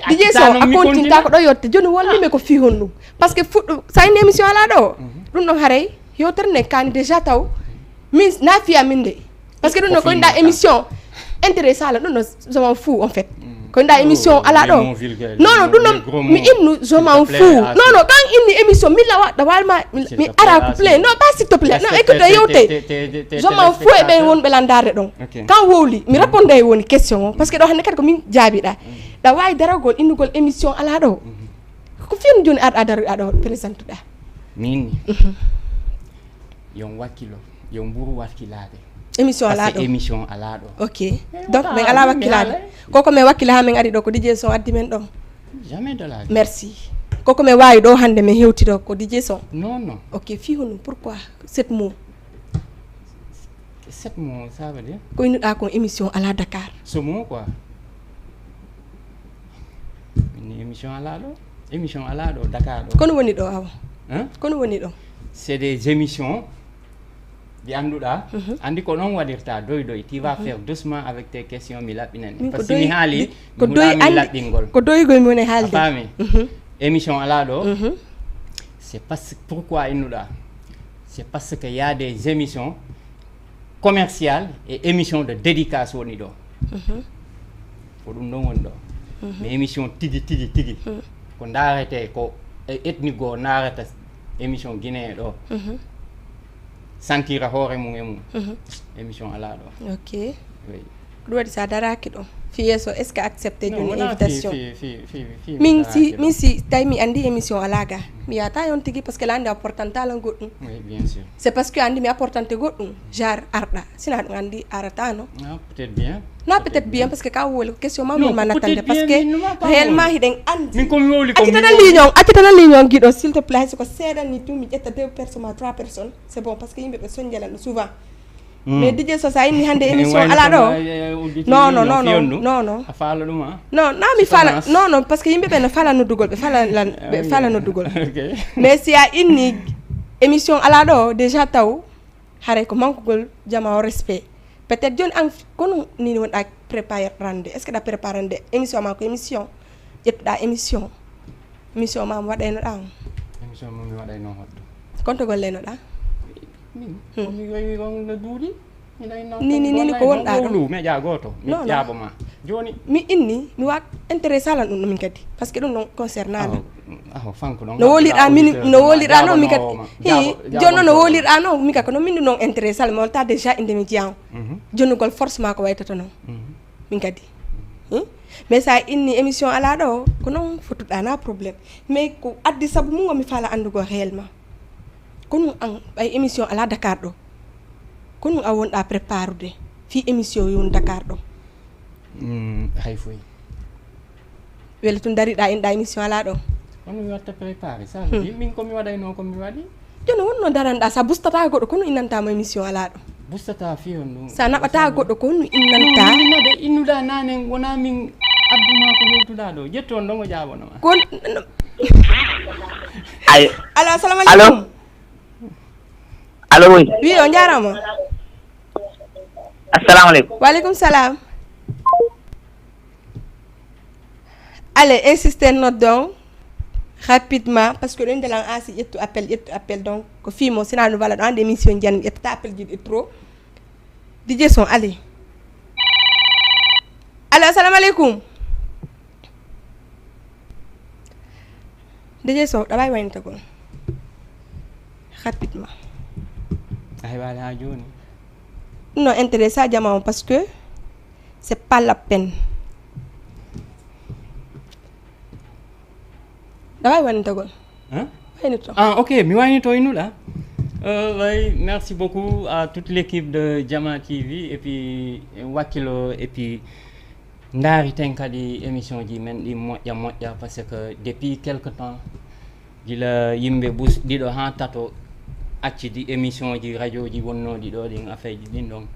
DJ Son a continta ko ɗo yotte joni wolnime ko fi honnu par ce que fuɗɗo sa inni émission ala ɗo ɗum ɗon haaray yewtere nde kani déjà taw min na fiya min de parce que ɗum ɗo ko inɗa émission intéressé ala ɗum ɗo je m'en fous en fait ko inɗa émission ala ɗo non ɗum ɗon mi innu je m'en fous non kan inni émission mi lawa ɗa walma mi ara ko play non pas s'il te plaît non écoute yewte je m'en fous e ɓen wonɓe landarde ɗon kan wowli mi réponde e woni question o par ce que ɗo hannde kadi ko min jaabiɗa ɗa wawi daragol innugol émission ala ɗo ko fiyani joni arɗa daroɗa ɗo présente ɗa min yon wakkilo yo mburu wakkilade émission ala ɗo émission ala ɗo ok donc min ala wakkilade koko min wakkila ha min ari ɗo ko DJ Son addi men ɗon jamais de la vie merci koko min wawi ɗo hande min hewti ɗo ko DJ Son non ok fi hono pourquoi 7 mots ça veut dire ko innuɗa kon émission ala Dakar ce mot quoi une émission ala ɗo Dakar ɗo kono woni ɗo awa kono woni ɗo c'est des émissions ɗi annduɗa andi ko noon waɗirta doy tu vas faire doucement avec tes questions mi laɓɓinen par ce que mi haali ko doy laɓɓingol ko doygol mi woni haalde faami émission ala ɗo c'est parce que pourquoi innuɗa c'est parce que y a des émissions commerciales et émissions de dédicace woni ɗo ko ɗum ɗon woni ɗo mais émission tigi ko darete ko ethnique go narata émission guinéen ɗo santira hoore mum e mum émission ala ɗo ok ɗum waɗi sa daraki ɗo fi yesso est ce que accepté joni invitation min si tawi mi andi émission ala ga mi yata yon tigui parce que la andi apportantala goɗɗum oui bien sûr c'est parce que andi mi apportante goɗɗum genre arɗa sina ɗum andi aratano peut être bien parce que ka woli ko question ma ma nattande parce que réellement hiɗen andi min komi wowli accitana lignon guiɗo s'il te plaît siko seeɗanni tum mi ƴetta 2 personnes ma 3 personnes c'est bon parce que yimɓe ɓe soñjalanno souvent mais DJ So sa inni hande émission ala ɗo non a faala ɗum a non na mi fala non parce que yimɓe ɓe no fala noddugol ɓe fala noddugol mais si a inni émission ala ɗo déjà taw haray ko mankugol jama o respect peut être joni an kono ni wonɗa préparande est ce que ɗa préparande émission ma ko émission ƴettuɗa émission ma mi waɗayno ɗa émission mo mi waɗayno hoɗɗo kontogol leynoɗa mi wayi on no duuɗi ni ko wonɗa ɗo meƴa goto mi ƴaɓoma joni mi inni mi wa intéressé lan ɗum min kadi par ce que ɗum non concernant fanko ɗon no wolirɗa noon min kadi joni no wolirɗa noon min kadi ko no min noon intéressé mi wolta déjà inde mi jeyan jonnugol force ma ko waytata noon min kadi mais sa inni émission ala ɗo ko noon fotuɗa na probléme mais ko addi saabu mum gomi faala andugo réellement kono an ɓay émission ala Dakar ɗo kono a wonɗa préparude fi émission yon Dakar ɗo hay foy wele tun dariɗa inɗa émission ala ɗo kono mi watta préparé sa min komi waɗayno komi waɗi joni wonno daranɗa sa bustata goɗɗo kono inantama émission ala ɗo bustata fiyon sa naɓata goɗɗo ko no innanta innade innuɗa nane wona min adduma ko hewtuɗa ɗo ƴetton ɗon o jaɓonoma kon Ayo. allo assalamu aleykum Allo oui. wi o jarama Assalamu alaikum. waleykum salam allez insister noddon rapidement parce que ɗon delan asi ƴettu appel donc ko fimo sina no wala ɗo ande émission janmi ƴettata appel ji ɗi trop DJ son allez allo assalamu aleykum DJ son ɗaɓay waynitagol rapidement a heɓali ha joni non intéressé à jamao parce que c'est pas la peine ɗaɓay waynitagol waynito ok mi waynito innuɗa oui, merci beaucoup à toute l'équipe de Jama TV et puis Wakilo et puis Ndari ten kadi émission ji men ɗi moƴƴa parce que depuis quelque temps gila yimɓe bus ɗiɗo ha tato accidi émission ji radio ji wonnoɗi ɗo ɗin affaire ji ɗin ɗon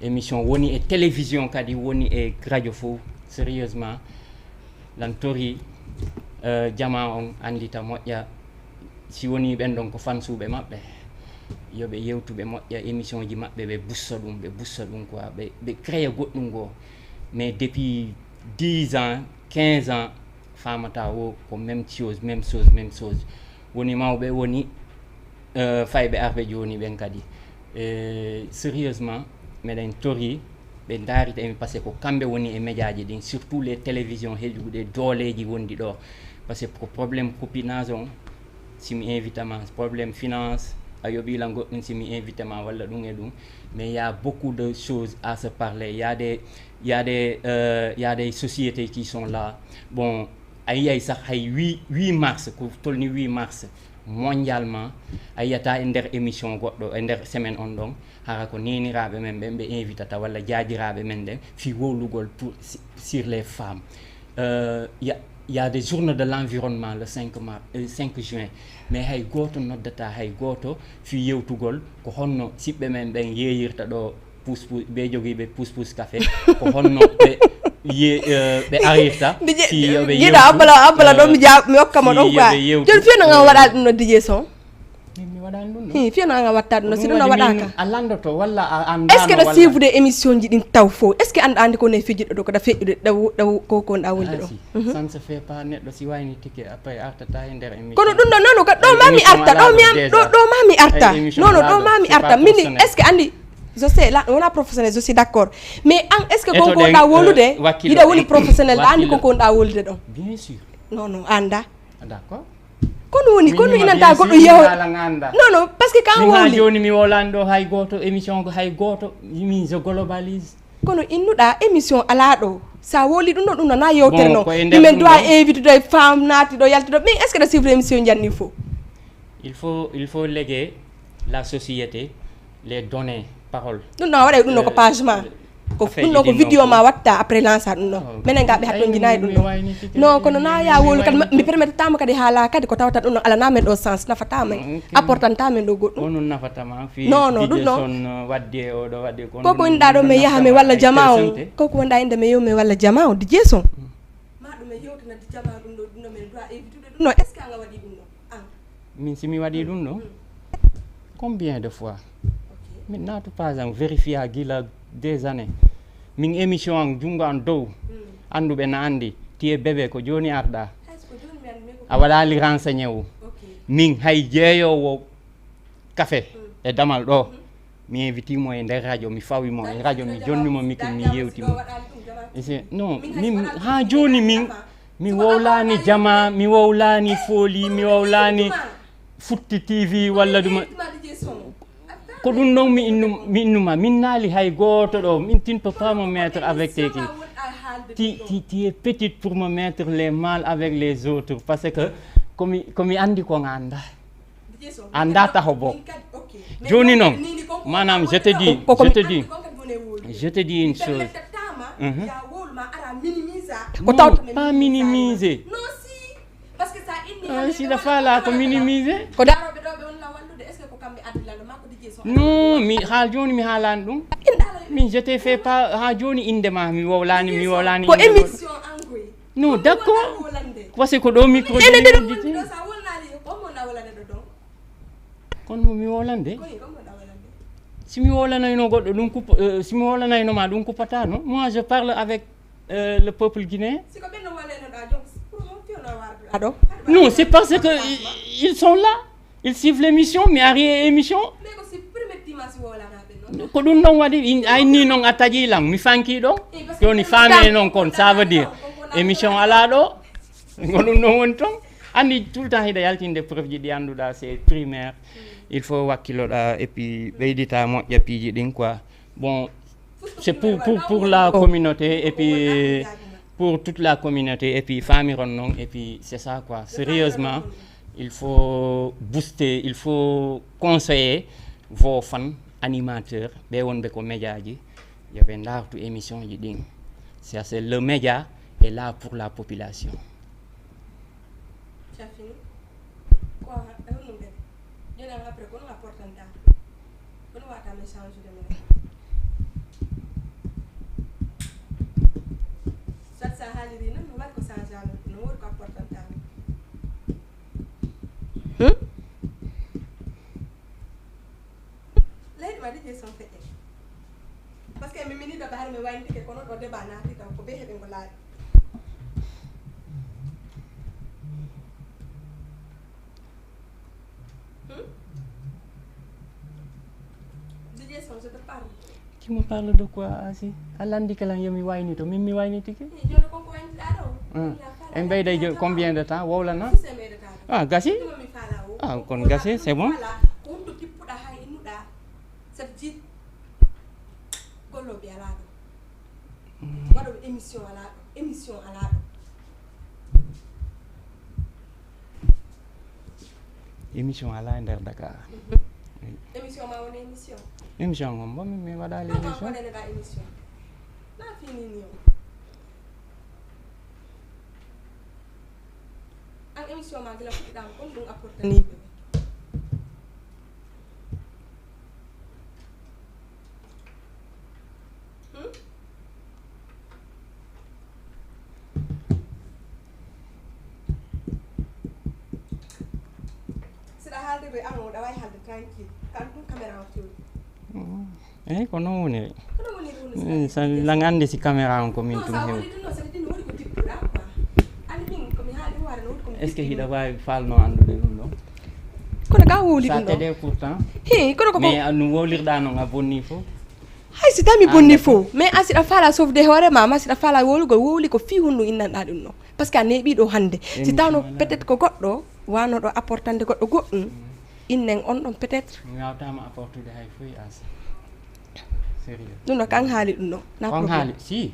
émission woni e télévision kadi woni e radio fo sérieusement lan tori Jama on andita moƴƴa si woni ɓen ɗon ko fansuɓe maɓɓe yoɓe yewtuɓe moƴƴa émission ji maɓɓe ɓe bussa ɗum quoi ɓe créa goɗɗum goo mais depuis 10 ans 15 ans famata wo ko même chose woni mawɓe woni fayɓe arɓe joni ɓen kadi sérieusement meɗen tori ɓe darita emi par ce que ko kamɓe woni e média ji ɗin surtout les télévisions heƴuɗe dooleji wondi ɗo par ce que ko probléme copinage on simi invitama probléme finance a yoɓila goɗɗum simi invitama walla ɗum e ɗum mais il y a beaucoup de choses à se parler il y a des sociétés qui sont là bon a yiyay sah hay 8 mars ko tolni 8 mars mondialement a yiyata e nder émission goɗɗo e nder semaine on ɗon hara ko neniraɓe men ɓen ɓe invitata walla jaajiraɓe men ɗen fi wowlugol pour sur les femmes il y a des journées de l'environnement le 5 juin mais hay goto noddata hay goto fi yewtugol ko honno siɓɓe men ɓen yeeyirta ɗo pousse ɓe jogiiɓe pousse café ko honno ɓe arirta si yoɓe jiɗa abbala ɗo mi hokkama ɗon quoi joni fiyonanga waɗa ɗum no DJ son mi waɗani ɗum ɗo fiyonanga watta ɗum no si ɗum no waɗaka a landoto walla a est ce que ɗo suivre émission ji ɗin taw fo est ce que anda andi kone fejiɗo ɗo koɗa feƴƴude ɗaw koko ɗa wolde ɗo ça ne se fait pas neɗɗo si wayni tike après artata e nder émission kono ɗum ɗo nono ɗo ma mi arta ɗo ma mi arta nono ɗo ma mi arta mini est ce que andi je sais là on a professionnel je suis d'accord mais est ce que konko ɗa wolude yiɗa woni professionnel ɗa andi konko ɗa wolude ɗon bien sûr non anda d'accord kono inanta goɗɗo yeho non parce que kan woli joni mi wolani ɗo hay goto émission ko hay goto min je globalise kono innuɗa émission ala ɗo sa woli ɗum ɗo ɗum nana yewtere noon ɗumen doit invitude femme naati ɗo yaltiɗo mais est ce que ɗa suivre émission janni fo il faut léguer la société les données parole ɗum ɗon a waɗay ɗum ɗo ko page ma ko ɗum ɗo ko vidéo ma watta après lança ɗum ɗon minen gaɓe hatton jinayi ɗum ɗon non kono na ya wolu kadi mi permettama kadi haala kadi ko tawata ɗum ɗon ala namen ɗo sens nafatama apportantamen ɗo goɗɗum onon nafatama fi non ɗum ɗon wadde oɗo waɗde koko wonɗa ɗo mi yaha mi walla jama o koko wonɗa inde mi yew mi walla jama o DJ son ma ɗum e yewtanade jama ɗum ɗo ɗum ɗo min doit évitude ɗum ɗo est ce que anga waɗi ɗum ɗo min simi waɗi ɗum ɗo combien de fois min naatu par exemple vérifier a gila des années min émission an jungo an dow anduɓe na andi tiye bébé ko joni arɗa a waɗali renseigné wu min hay jeeyowo café e damal ɗo mi invitimo e nder radio mi fawimo e radio mi jonnimo miki mi yewtimo non min ha joni mi wowlani jama mi wowlani fooli mi wowlani futti TV walla ɗuma ko ɗum ɗon mi innuma min naali hay goto ɗo min tu ne peux pas me mettre avec tes tu es petite pour me mettre les mal avec les autres parce que komi andi ko anda taho bo joni noon manam je te dis une chose non pas minimiser si la fala ko minimiser ko daroɓe ɗo ɓe wonna wallude est ce que ko kamɓe addilano ma ko DJ son non mi ha joni mi haalani ɗum min je t'ai fait pas ha joni indema mi wowlani ko émission angoy non d'accord parce que ko ɗo micro kono mi wolande si mi wolanayno goɗɗo ɗum si mi wolanaynoma ɗum kuppatano moi je parle avec le peuple guinéen non c'est parce que ils sont là ils suivent l'émission mi ari e émission ko ɗum ɗon waɗi ayni noon a taƴilam mi fanki ɗo joni faame noon kon ça veut dire émission ala ɗo ko ɗum ɗon woni toon andi tout le temps hiɗa yaltinde preuve ji ɗi annduɗa c'est primaire il faut wakkiloɗa et puis ɓeydita moƴƴa piiji ɗin quoi bon c'est pour la communauté et puis pour toute la communauté et puis famiron noon et puis c'est ça quoi sérieusement il faut booster il faut conseiller vos fans animateurs ɓe wonɓe ko média ji yoɓe dartu émission ji ɗin c'est le média est là pour la population. parce que mi mini da bahar mi wayni ke kono do deba na ti ko be hebe ko laari DJ Son je te parle. Tu me parles de quoi asi alandi kala yomi wayni to mimi wayni tike jono ko wayni ado en bayde combien de temps wowlana ah gasi ah kon gasi c'est bon golloɓe ala ɗo waɗoɓe émission ala ɗo émission ala ɗo émission ala e nder Dakar émission ma woni émission émission ngom bo mi waɗali émission waɗaneɗa émission na finini o an émission ma gila fuɗɗiɗama comme ɗum apportaniɓe eyi ko noon woni sa lang andi si caméra on komin tum hew est ce que hiɗa wawi falno andude ɗum ɗo kono ga wowli sa ɗum ɗo teɗe pourtant hi kono ko mais no wowlirɗa noon a bonni fof hay si tami bonni fof mais an siɗa faala sofde hoorema ma siɗa faala wowlugol wowli ko fi hunno innanɗa ɗum ɗo par ce que a neeɓi ɗo hannde si tawno peut être ko goɗɗo wanoɗo apportande goɗɗo goɗɗum innen on ɗon peut être mi wawtama apportude hay foy as sérieux ɗum ɗo kan haali ɗum ɗo na on problème haali si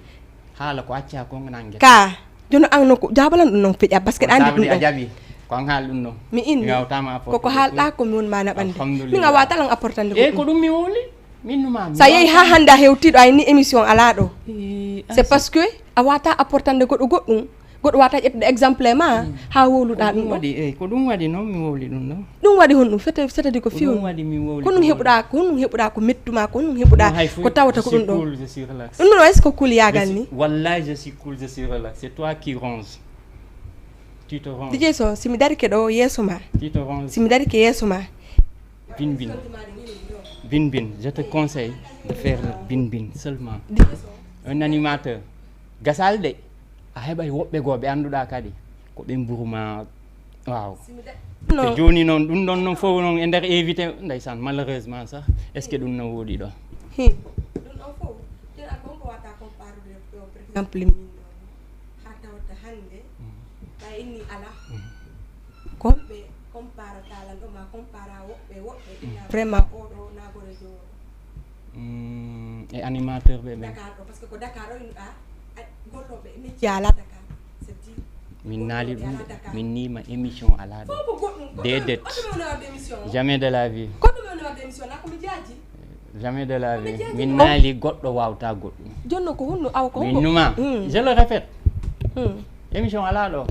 haala ko acca ko nangue ka jono an no ko jabalan ɗum noon feƴƴa par ce que ɗa andi ɗum a ɗo jaɓi kon haali ɗum ɗon mi inni mi wawtama apportude koko haalɗa komi woni ma naɓande Alhamdulillah. min a watalan apportande e ko goɗɗum ɗum mi wowli minnuma sa yeehi ha hannde a hewtiɗo a ni émission ala ɗo c'est parce que a wata apportande goɗɗo goɗɗum goɗɗo wata ƴettude exemple ma ha wowluɗa ɗum ɗo waɗi eyi ko ɗum waɗi noon mi wowli ɗum ɗon ɗum waɗi honɗum fetadi ko ko ɗum fiwnu waɗi mi wowli ko ɗum heɓuɗa ko ɗum heɓuɗa ko mettuma ko ɗum heɓuɗa ko tawata ko ɗum ɗo je suis relax ɗum ɗon est ce que cool yagal ni wallahi je suis cool je suis relax c'est toi qui ronge tu te ronges DJ So simi darike ɗo yeeso ma tu te ronges simi darike yeeso ma bin bin bin bin je te conseille de faire le bin bin seulement un animateur gasal de a heɓay woɓɓe goo ɓe annduɗa kadi ko ɓe mburuma waaw te non joni noon ɗum ɗon noon fof noon e nder évité ndeysan malheureusement sax est ce que ɗum no woɗi ɗo hi ɗum ɗon fof joni an ko honko wata comparude ɗo par exemple min ha tawata hannde ɓa inni ala ko ɓe comparatalan ɗo ma compara woɓɓe ina vraiment oɗo nagore jooɗo e animateur ɓe ɓen Dakar ɗo par ce que ko Dakar ɗo inɗa golloɓe métier ala Dakar c'est dit min naali ɗum de min nima émission ala ɗo fof ko goɗɗum Dedet. koɗume woni wadde émission jamais de la vie koɗume woni wadde émission na komi jaaji jamais de la vie jeeji min ɗum. naali goɗɗo wawta goɗɗum jonno ko honno awa ko min hombo numa je le répète émission ala ɗo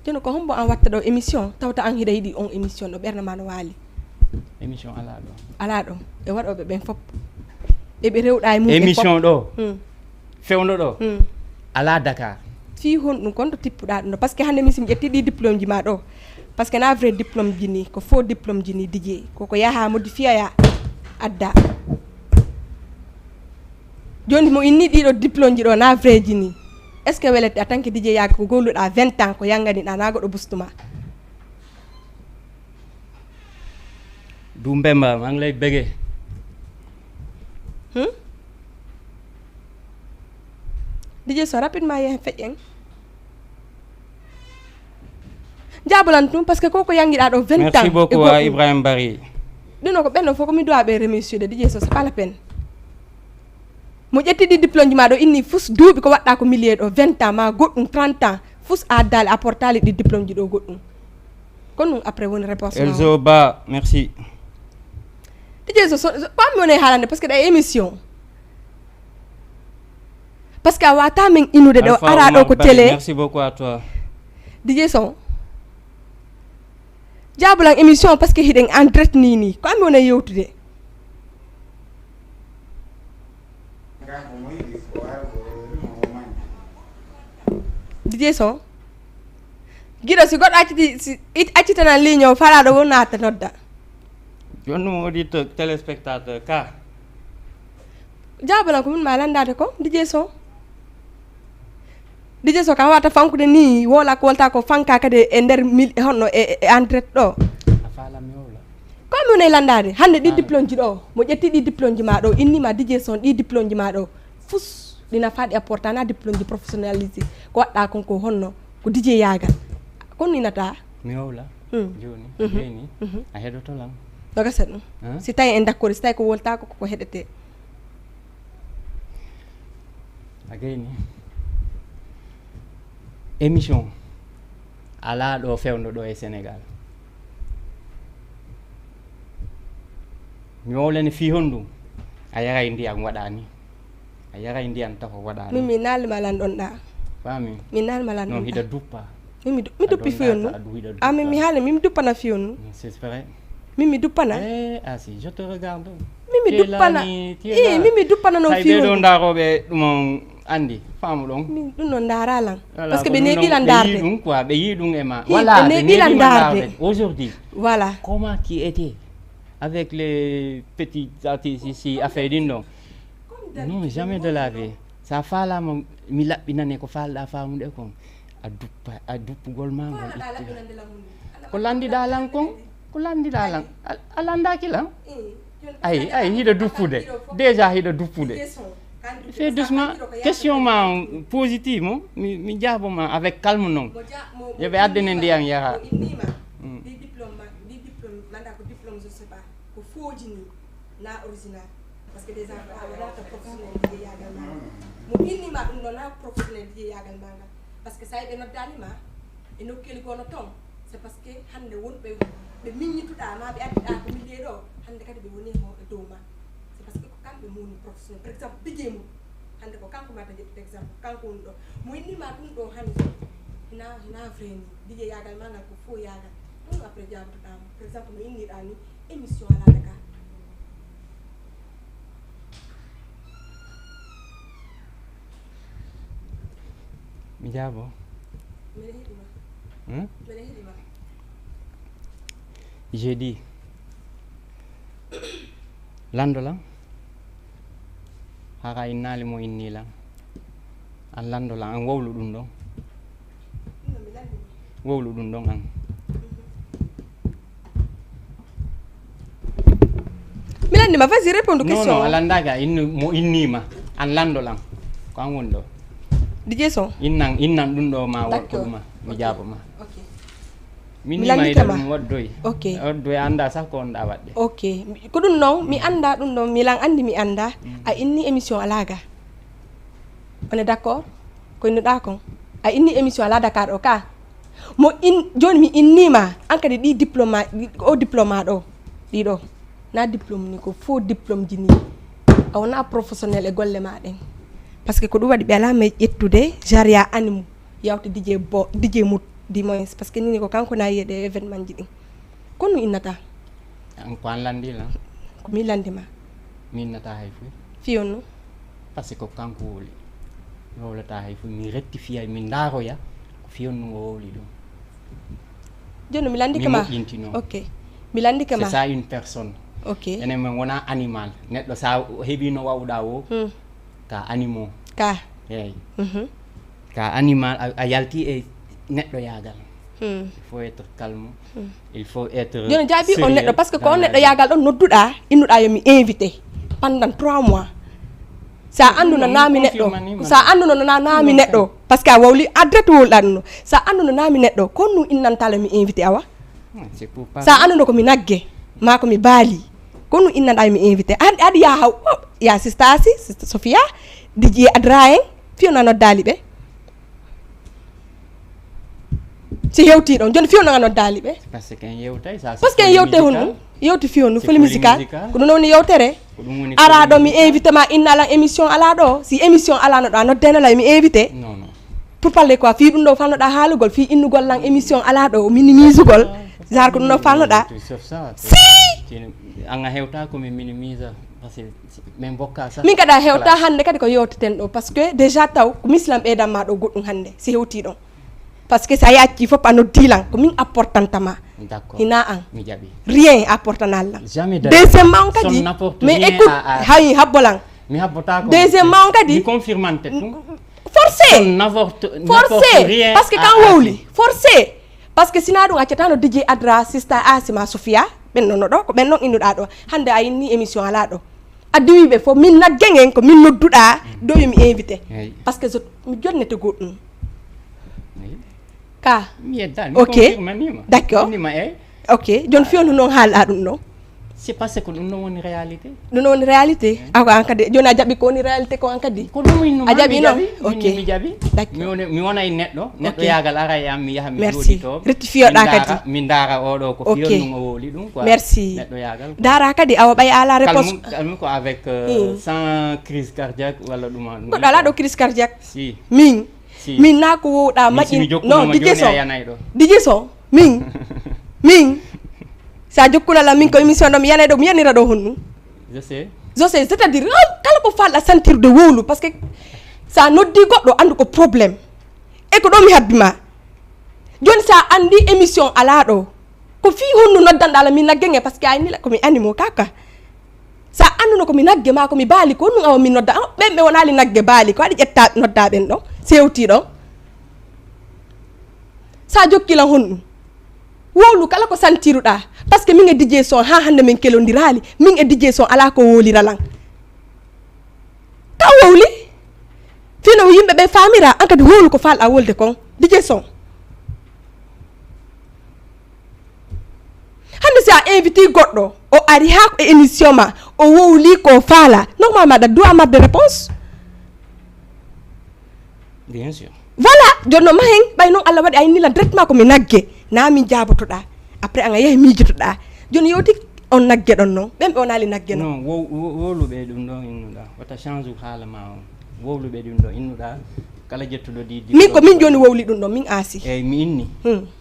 jonno ko hombo an watta ɗo émission tawta an hiɗa yiiɗi on émission ɗo ɓerde ma no waali émission ala ɗo e waɗoɓe ɓen fof eɓe rewɗa e mum émission ɗo fewno ɗo ala Dakar fi honɗum kon to tippuɗa ɗum ɗo par ce que hande min simi ƴetti ɗi diplôme ji ma ɗo par ce que na vrai diplôme ji ni ko faux diplôme ji ni DJ koko yaha modifiya ya adda joni mo inni ɗiɗo diplôme ji ɗo na vrai ji ni est ce que welete a tant que DJ yaga ko golluɗa 20 ans ko yanganiɗa na goɗo bustuma du Mbemba maa ngi lay bëggee DJ so rapidement yehen feƴƴen jabolantum par ce que koko yangiɗa ɗo 20 ans merci beaucoup à Ibrahima Bari ɗino ko ɓenɗo fof komi dowa ɓe remercier de DJ so c'est pas la peine mo ƴetti ɗi diplôme ji ma ɗo inni fus duuɓi ko waɗɗa ko millier ɗo 20 ans ma goɗɗum 30 ans fus a addali a portali ɗi diplôme ji ɗo goɗɗum kon ɗum après woni réponse Elzo Ba merci DJ so pami woni haalande par ce que ɗa émission par ce que a wata min inude ɗo ara ɗo ko télé merci beaucoup à toi DJ son jabulan émission par ce que hiɗen en direct ni ko ami woni yewtude DJ son guiɗo si goɗɗo accitanan ligne o falaɗo won naata nodda jonnum auditeur téléspectateur ka jabulan ko min ma landade ko DJ son kam wata fankude ni wola ko wolta ko fanka kadi e nder honno e en direct ɗo ko mi woni landade hande ɗi diplôme ji ɗo mo ƴetti ɗi diplôme ji ma ɗo innima DJ son ɗi diplôme ji ma ɗo fus ɗina faɗi a porta na diplôme ji professionnalisé ko waɗɗa konko honno ko DJ yagal kon ninata mi howla joni jeni a heɗoto lam ɗo gaset ɗum si tawi en d'accord si tawi ko wolta ko heɗete a gayni émission ala ɗo fewndo ɗo e Sénégal mi wowlene fi honɗum a yaray ndiyam waɗani a yaray ndiyam taw waɗani min mi nalima lanɗon ɗa fami mi nalima lanɗon non hiɗa duppa mi duppi fiyonnu min mi haali min duppana fiyonnu c'est vrai min mi duppana ah si je te regarde min mi duppana min mi duppana no fiyonnu ɓe ɗo daroɓe ɗum andi faamu ɗon min ɗum noon ndaaralan par ce que ɓe neeɓilan darde ɗum quoi ɓe yi ɗum e ma voilà ɓe neeɓilan darde aujourd'hui voilà comment qui était avec les petits artistes ici affaire ɗin ɗon non jamais de la vie sa faalama mi laɓɓinane ko falɗa faamude kon a duppugol ma ngol ko landiɗa lan kon ko landiɗa lan a landaki lan ay hiɗa duppude déjà hiɗa duppude fait doucement question ma positive mo mi jaaboma avec calme noon yoɓe addene ndiyam yaha ko fooji ni na original parce que déjà a waɗata professionnel DJ yagal ma mo innima ɗum ɗo na professionnel DJ yagal maga par ce que sa ɓe noddanima e nokkeli gono ton c'est parce que hande wonɓe ɓe miññituɗa ma ɓe addiɗa ko millier ɗo hande kadi ɓe woni mo e dow ma c'est parce que ko kamɓe moni professionnel par exemple DJ mum hande ko kanko mata ƴetti exemple kanko woni ɗo mo innima ɗum ɗo hande hina vrai ni DJ yagal ma ngal ko faux yagal ɗum après jabotoɗama par exemple no inniɗa ni émission ala Dakar mi jaabo j'ai dit lando lan haka innali mo inni lan an lando lan an wowlu ɗum ɗon wowlu ɗum ɗon an milandima vas-y répondre question non a landaka mo innima an lando lan ko an woni ɗo DJ son innan ɗum ɗo ma woɗɗuma mi jaaboma min landitama ɗum waddoy anda sah ko onɗa waɗde ok ko ɗum noon mi anda ɗum ɗon milan andi mi anda a inni émission alaga on est d'accord ko innuɗa kon a inni émission ala Dakar ɗo ka joni mi innima an kadi ɗi diplôme o diplôme ɗo ɗiɗo na diplôme ni ko faux diplôme ji ni a wona professionnel e golle maɗen par ce que ko ɗum waɗi ɓe alama ƴettude jaria animu yawta DJ mut du moins par ce que nini ko kanko na yiyede événement ji ɗin kon no innata ko an landila ko mi landima min nata hay fu fiyonno parce que kanko woli wowlata hay fu mi rectifia min ndaroya ko fiyonno ngo wowli ɗum jonno mi landi kama ok mi landi kama c'est ça une personne ok enen men wona animal neɗɗo sa heeɓi no wawɗa o ka animal ka eyyi ka animal a yalti e neɗɗo yagal il faut être calme il faut être joni jaabi on neɗɗo parce que ko on neɗɗo yagal ɗon nodduɗa innuɗa yomi invité pendant 3 mois sa anduno naami neɗɗo sa anduno no naami neɗɗo parce que a wawli adrete wolɗa ɗum no sa anduno naami neɗɗo ko nu innantala mi invité awa sa anduno komi nagge ma komi baali ko nu innanɗa yomi invité aɗa ya haw ya sista asi sista Sophia DJ Adra en fiyona noddali ɓe si hewti ɗon joni fiyona noddali ɓe parce que en yewtay ça parce que en yewte honɗum yewti fiyonu foli musical ko ɗum woni yewtere ara ɗo mi invité ma inna alan émission ala ɗo si émission alano ɗo a noddenala mi invité non non pour parler quoi fi ɗum ɗo falnoɗa haalugol fi innugol lan émission ala ɗo minimisugol genre ko ɗum ɗo falnoɗa si anga hewta komi minimise parce que min bokka sa min kadi hewta hande kadi ko yewteten ɗo par ce que déjà taw ko mislam ɓeydanma ɗo goɗɗum hande si hewti ɗon par ce que sa yacci fof a noddilan ko min apportantama hina an mi jaɓi rien apportanallan jamais deuxièmement on kadi mais écoute hay habbolan mi habbota ko deuxièmement on kadi mi confirmante ɗum forcé forcé parce que kan wowli forcé parce que sina ɗum accatano DJ Adra sista Asima Sophia ɓenɗon ɗo ko ɓen ɗon innuɗa ɗo hande a inni émission ala ɗo addi wiɓe fof min nagguen ko min nodduɗa ɗo yomi invité par ce que mi jonnete goɗɗum ka ok d'accord ok joni fiyonu noon haalɗa ɗum ɗo c'est parce que ɗum ɗon woni réalité ɗum ɗon woni réalité ako an kadi joni a jaɓi ko woni réalité ko an kadi ko ɗum winno a jaɓi noon ok mi jaɓi mi wona e neɗɗo yagal ara e am mi yaha mi merci to rectifioɗa kadi min daara oɗo ko fiyonnu o woli ɗum quoi merci neɗɗo yagal daara kadi awa ɓay ala réponse calme ko avec sans crise cardiaque walla ɗuma goɗɗo ala ɗo crise cardiaque si min na ko wowɗa maƴƴin non dije so min sa jokkulala min ko émission ɗo mi yanay ɗo mi yanira ɗo honɗum je sais c'est à dire kala ko falɗa sentirde wowlu par ce que sa noddi goɗɗo andu ko probléme e ko ɗo mi habbima joni sa andi émission ala ɗo ko fi honnu noddanɗa ala min nagge par ce que aynila komi animo kaka sa anduno komi nagge ma komi baali ko honnu awa min nodda ɓen ɓe wonali nagge baali ko waɗi ƴetta nodda ɓen ɗo sewti ɗo sa jokkilan honɗum wowlu kala ko santiruɗa par ce que min e DJ son ha hande min kelondirali min e DJ son ala ko wowliralan ka wowli fino yimɓe ɓe famira an kadi wowlu ko falɗa wolde kon DJ son hande si a invité goɗɗo o ari ha ko émission ma o wowli ko faala normalement aɗa doit marde réponse bien sûr voilà jonno ma hen ɓay noon Allah waɗi a innila directement komi nagge na min jabotoɗa après anga yeehe mijotoɗa joni yewti on nagge ɗon noon ɓen ɓe wonali nagge non wowluɓe ɗum ɗo innuɗa wata change haala ma o wowluɓe ɗum ɗo innuɗa kala jettuɗo ɗi min ko min joni wowli ɗum ɗo min aasi eyyi mi inni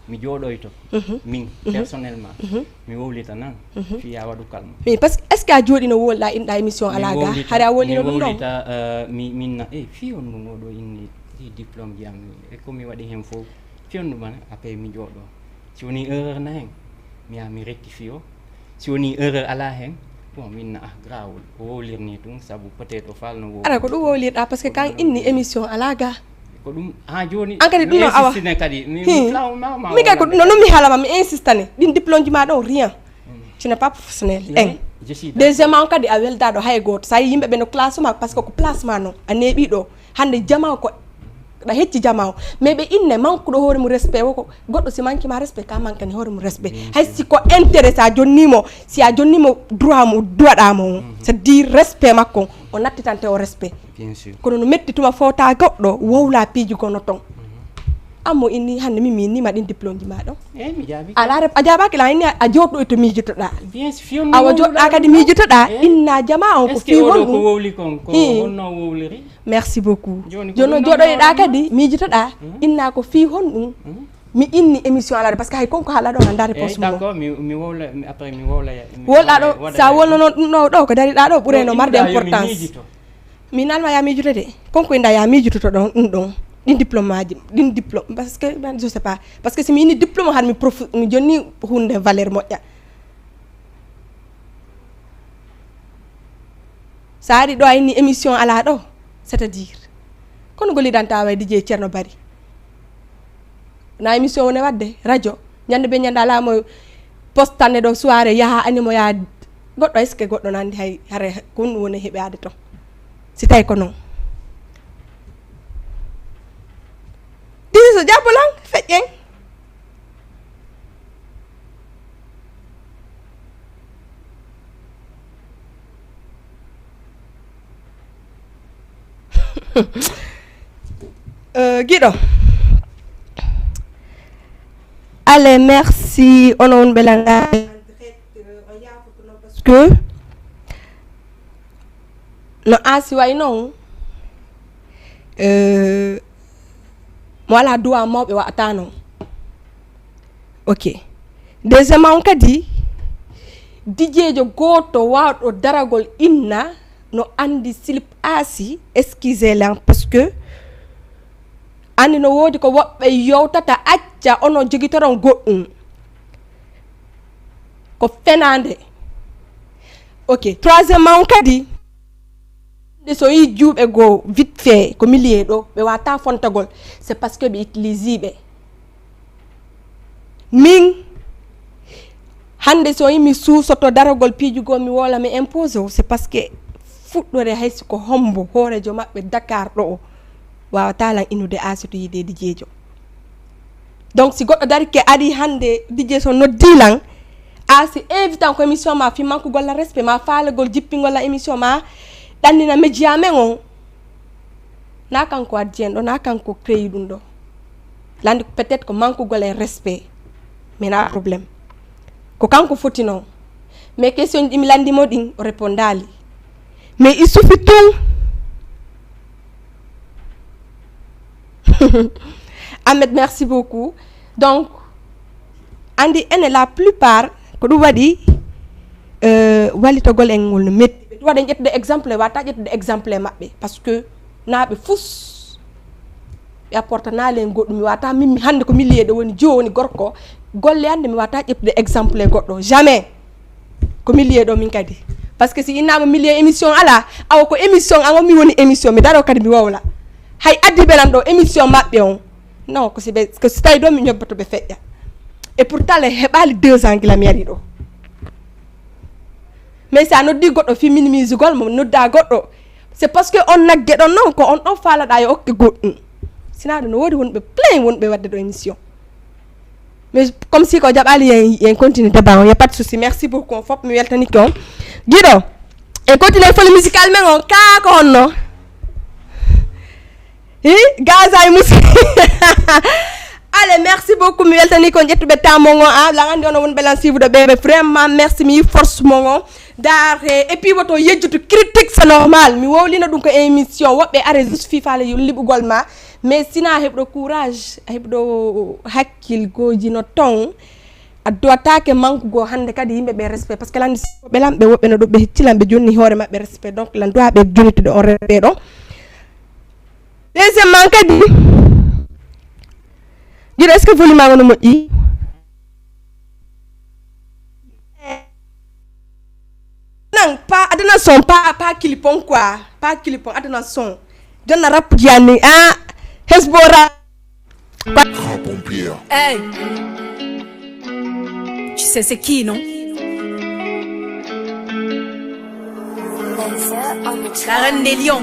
mi jooɗoyto min personnellement mi wowlita nan fiya waɗu calme mais parce que est ce que a jooɗino wolɗa inɗa émission ala ga haɗa a wolino ɗum ɗon wowlita minna fiyon ɗum oɗo inni diplôme ji am e komi waɗi hen fof fiyonnuma après mi jooɗo si woni erreur na hen mi yaha mi rectifie o si woni erreur ala hen bon minna grawol o wowlirni ɗum saabu peut être o falno wo ara ko ɗum wowlirɗa par ce que kan inni émission ala ga ko ɗum ha joni an kadi ɗum no awa kadi mi kay ko ɗum no noon mi haalama mi insistane ɗin diplôme ji ma ɗo rien ce n'est pas professionnel en deuxièmement kadi a weldaɗo hay goto sa yi yimɓeɓe no classement par ce que ko placement noon a neeɓi ɗo hande jama ko ɗa hecci jama o mais ɓe inne manqueɗo hoore mum respect woko goɗɗo si manque ma respect ka manquani hoore mum respect hay si ko intérêt si a jonnimo droit mo duwaɗama o c'est à dire respect makko o nattitante o respect bien sûr kono no metti tuma fota goɗɗo wowla piiji gono ton ammo inni hande min mi innima ɗin diplôme ji ma ɗon mi jaabi ala a jaabaki la inni a jooɗɗo to miijotoɗa bien sûr awa joɗɗa kadi miijotoɗa inna jama on ko fi won ko wowli kon ko honno wowliri merci beaucoup joni jooɗoyɗa kadi miijotoɗa inna ko fi honɗum mi inni émission ala parce que hay konko hala do ngandare poste mo d'accord mi wola après mi wola wolɗa ɗo sa wonno no ɗo ko dariɗa ɗo ɓuureno marde importance mi nanma ya miijude de konko inda ya miijude to ɗon ɗum ɗon ɗin diplôme aji ɗin diplôme parce que je sais pas parce que si mi inni diplôme han mi jonni hunde valeur moƴƴa sa ari ɗo a inni émission ala ɗo c'est à dire kono gollidanta way DJ Ceerno Bari na émission woni wadde radio ñande be ñanda lamo postane ɗo soirée yaha animo ya goɗɗo est ce que goɗɗo nandi hay hare ko ɗum woni heɓe ade ton si tawi ko noon disi so jabbolan feƴƴen Guido allez merci onon belanga parce que no asi way non mo wala duwa mawɓe wa'ata non ok deuxièmement kadi dijejo goto wawɗo daragol inna no andi Silip Asi excusez la parce que andi no woodi ko woɓɓe yewtata acca ono jogitoron goɗɗum ko fenande ok troisièmement kadi nde so yi juuɓe goo vite fait ko millier ɗo ɓe wata fontagol c'est parce que ɓe utilise ɓe min hande so yimi suusoto daragol piijugo mi wola mi impose o c'est parce que fuɗɗore haysi ko hombo hoorejo maɓɓe Dakar ɗo o wawata lan inude Asi to yide dijejo donc si goɗɗo dari ke ari hande dije so noddi lan Asi invitant ko émission ma fi manque golla respect ma faalagol jippingolla émission ma ɗannina média men on na kanko addi en ɗo na kanko créi ɗum ɗo landi peut être ko manque gol e respect mais na problème ko kanko foti noon mais question ɗi mi landimo ɗin o répondali mais il suffit tout Ahmed merci beaucoup donc andi ene la plupart ko ɗum waɗi wallitogol en ngol no metti ɓe waɗa ƴettude exemple wata ƴettude exemple maɓɓe par ce que naaɓe fus ɓe apporta naale en goɗɗum mi wata min mi hande ko milliyeɗo woni joni gorko golle hande mi wata ƴettude exemple e goɗɗo jamais ko milliyeɗo min kadi par ce que si innama millier émission ala awa ko émission an mi woni émission mi daro kadi mi wawla hay addiɓe nan ɗo émission maɓɓe on non ko si tawi ɗo mi ñobbato ɓe feƴƴa et pourtant le heɓali 2 ans gila mi ari ɗo mais sa noddi goɗɗo fi minimise gol mo nodda goɗɗo c'est parce que on nagge ɗon noon ko on ɗon faalaɗa yo okke goɗɗum sina ɗum no woodi wonɓe plein wonɓe wadde ɗo émission mais comme si ko jaɓali yen continue débat on y a pas de souci merci beaucoup on fop mi weltanike on Guido en continue folie musical men on kaa ko honno Gaza e musi allez merci beaucoup mi weltani ko ƴettuɓe temps mon on la andi ono wonɓe lan suivre ɓe vraiment merci mi force mon on dare et puis woto yejjutu critique c'est normal mi wowlino ɗum ko émission woɓɓe are justififaale liɓugol ma mais sina heɓɗo courage a heɓɗo hakkilgoji no ton a dowatake manque go hande kadi yimɓeɓe respect par ce que landi ɓe lamɓe woɓɓe no ɗo ɓe heccilan ɓe jonni hoore mabɓe respect donc lan dowa ɓe jonitude on respect ɗon deuxièmement kadi jiɗo est ce que volume mago no moƴƴi nan pas adana son pas clipon quoi pas clipon adana son jonna rap diani Hezbora Grand pompier. Hey, tu sais c'est qui non? La reine des lions.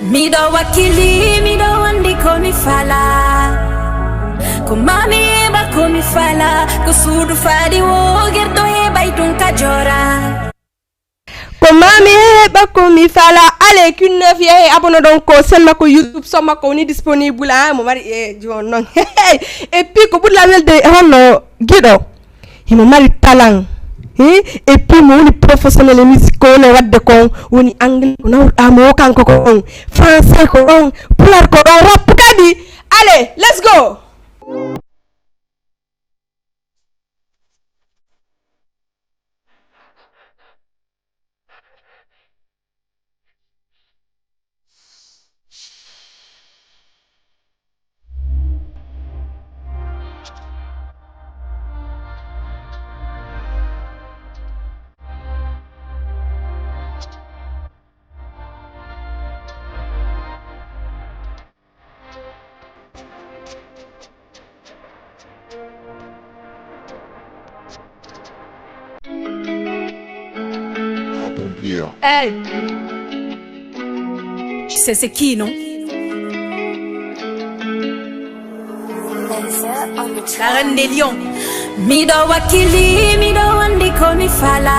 Mido wakili, mido wandi komi fala. Kumami eba komi fala. Kusudu fadi wo gerdo eba itun kajora. Komami heɓa komi fala allez qu'une neuf yehe abonné donc selma ko YouTube somma ko woni disponible mo mari e jon non et puis ko ɓurla welde honno Guiɗo himo mari talent et puis mo woni professionnel e musique ko woni wadde kon woni anglais ko nawɗamo kanko ko on français ko on pular ko ɗon rap kadi allez let's go Pierre. Hey. Tu sais c'est qui, non? La reine des lions. Mido wakili, mido wandi komi fala.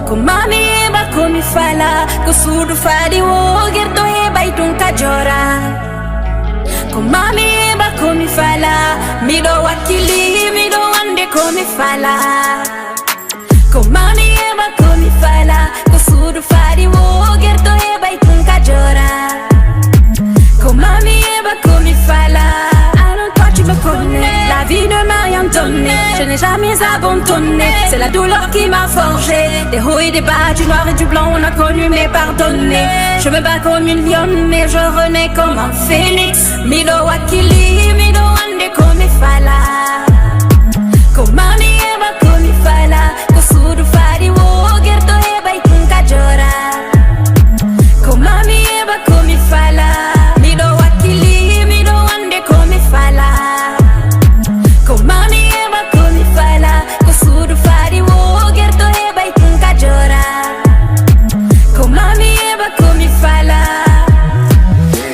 Kumami eba komi fala. Kusudu fadi wo gerto eba itun kajora. Kumami eba komi fala. Mido wakili, mido wandi komi fala. Kumami eba komi fala. Kusudu fadi wo gerto eba itun kajora. Kumami eba komi fala. Tu me connais, la vie ne m'a rien donné. Je n'ai jamais abandonné. C'est la douleur qui m'a forgé. Des hauts et des bas, du noir et du blanc, on a connu mais pardonné. Je me bats comme une lionne, mais je renais comme un phénix. Mido wakili, mido ande comme fala. Komami eba comme fala. Kusudu fadi wo gerto eba itun kajora. Komami eba comme fala. Mido wakili, mido ande comme fala. Komami eba komi fala. Kusudu fadi wo gerto eba itun kajora. Komami eba komi fala.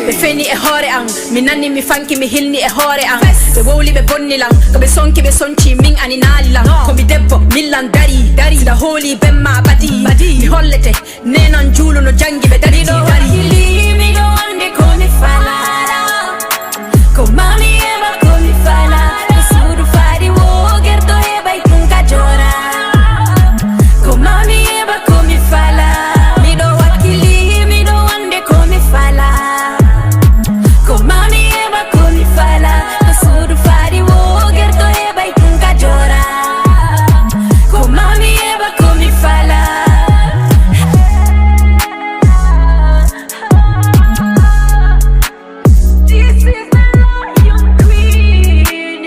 Be feni e hore ang mi nani mi fanki mi hilni e hore ang be wowli be bonni lang ko be sonki be sonci min ani nali lang ko mi debbo millan dari da holi bemma badi mi hollete nenon julu no jangi be dari mi do ande komi fala. Komami eba komi fala. Kusudu fadi wo gerto eba itun kajora. Komami eba komi fala. Mido wakili, mido ande komi fala. Komami eba komi fala. Kusudu fadi wo gerto eba itun kajora. Komami eba komi fala. This is the Lion Queen.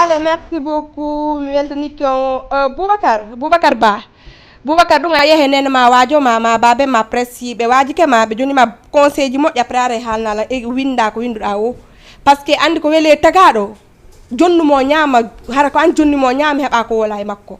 Allez, merci beaucoup mi weltani kon Boubacar Ba Boubacar ɗum a yehe nene ma wajo ma babe ma presse yiɓe waji ke ma ɓe joni ma conseil ji moƴƴa après ara halnala e winda ko winduɗa o par ce que andi ko weele tagaɗo jonnumo ñaama hara ko an jonnimo ñaama heɓa ko wola e makko.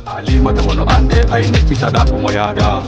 Halima da wani ande ai ne fita da kuma yada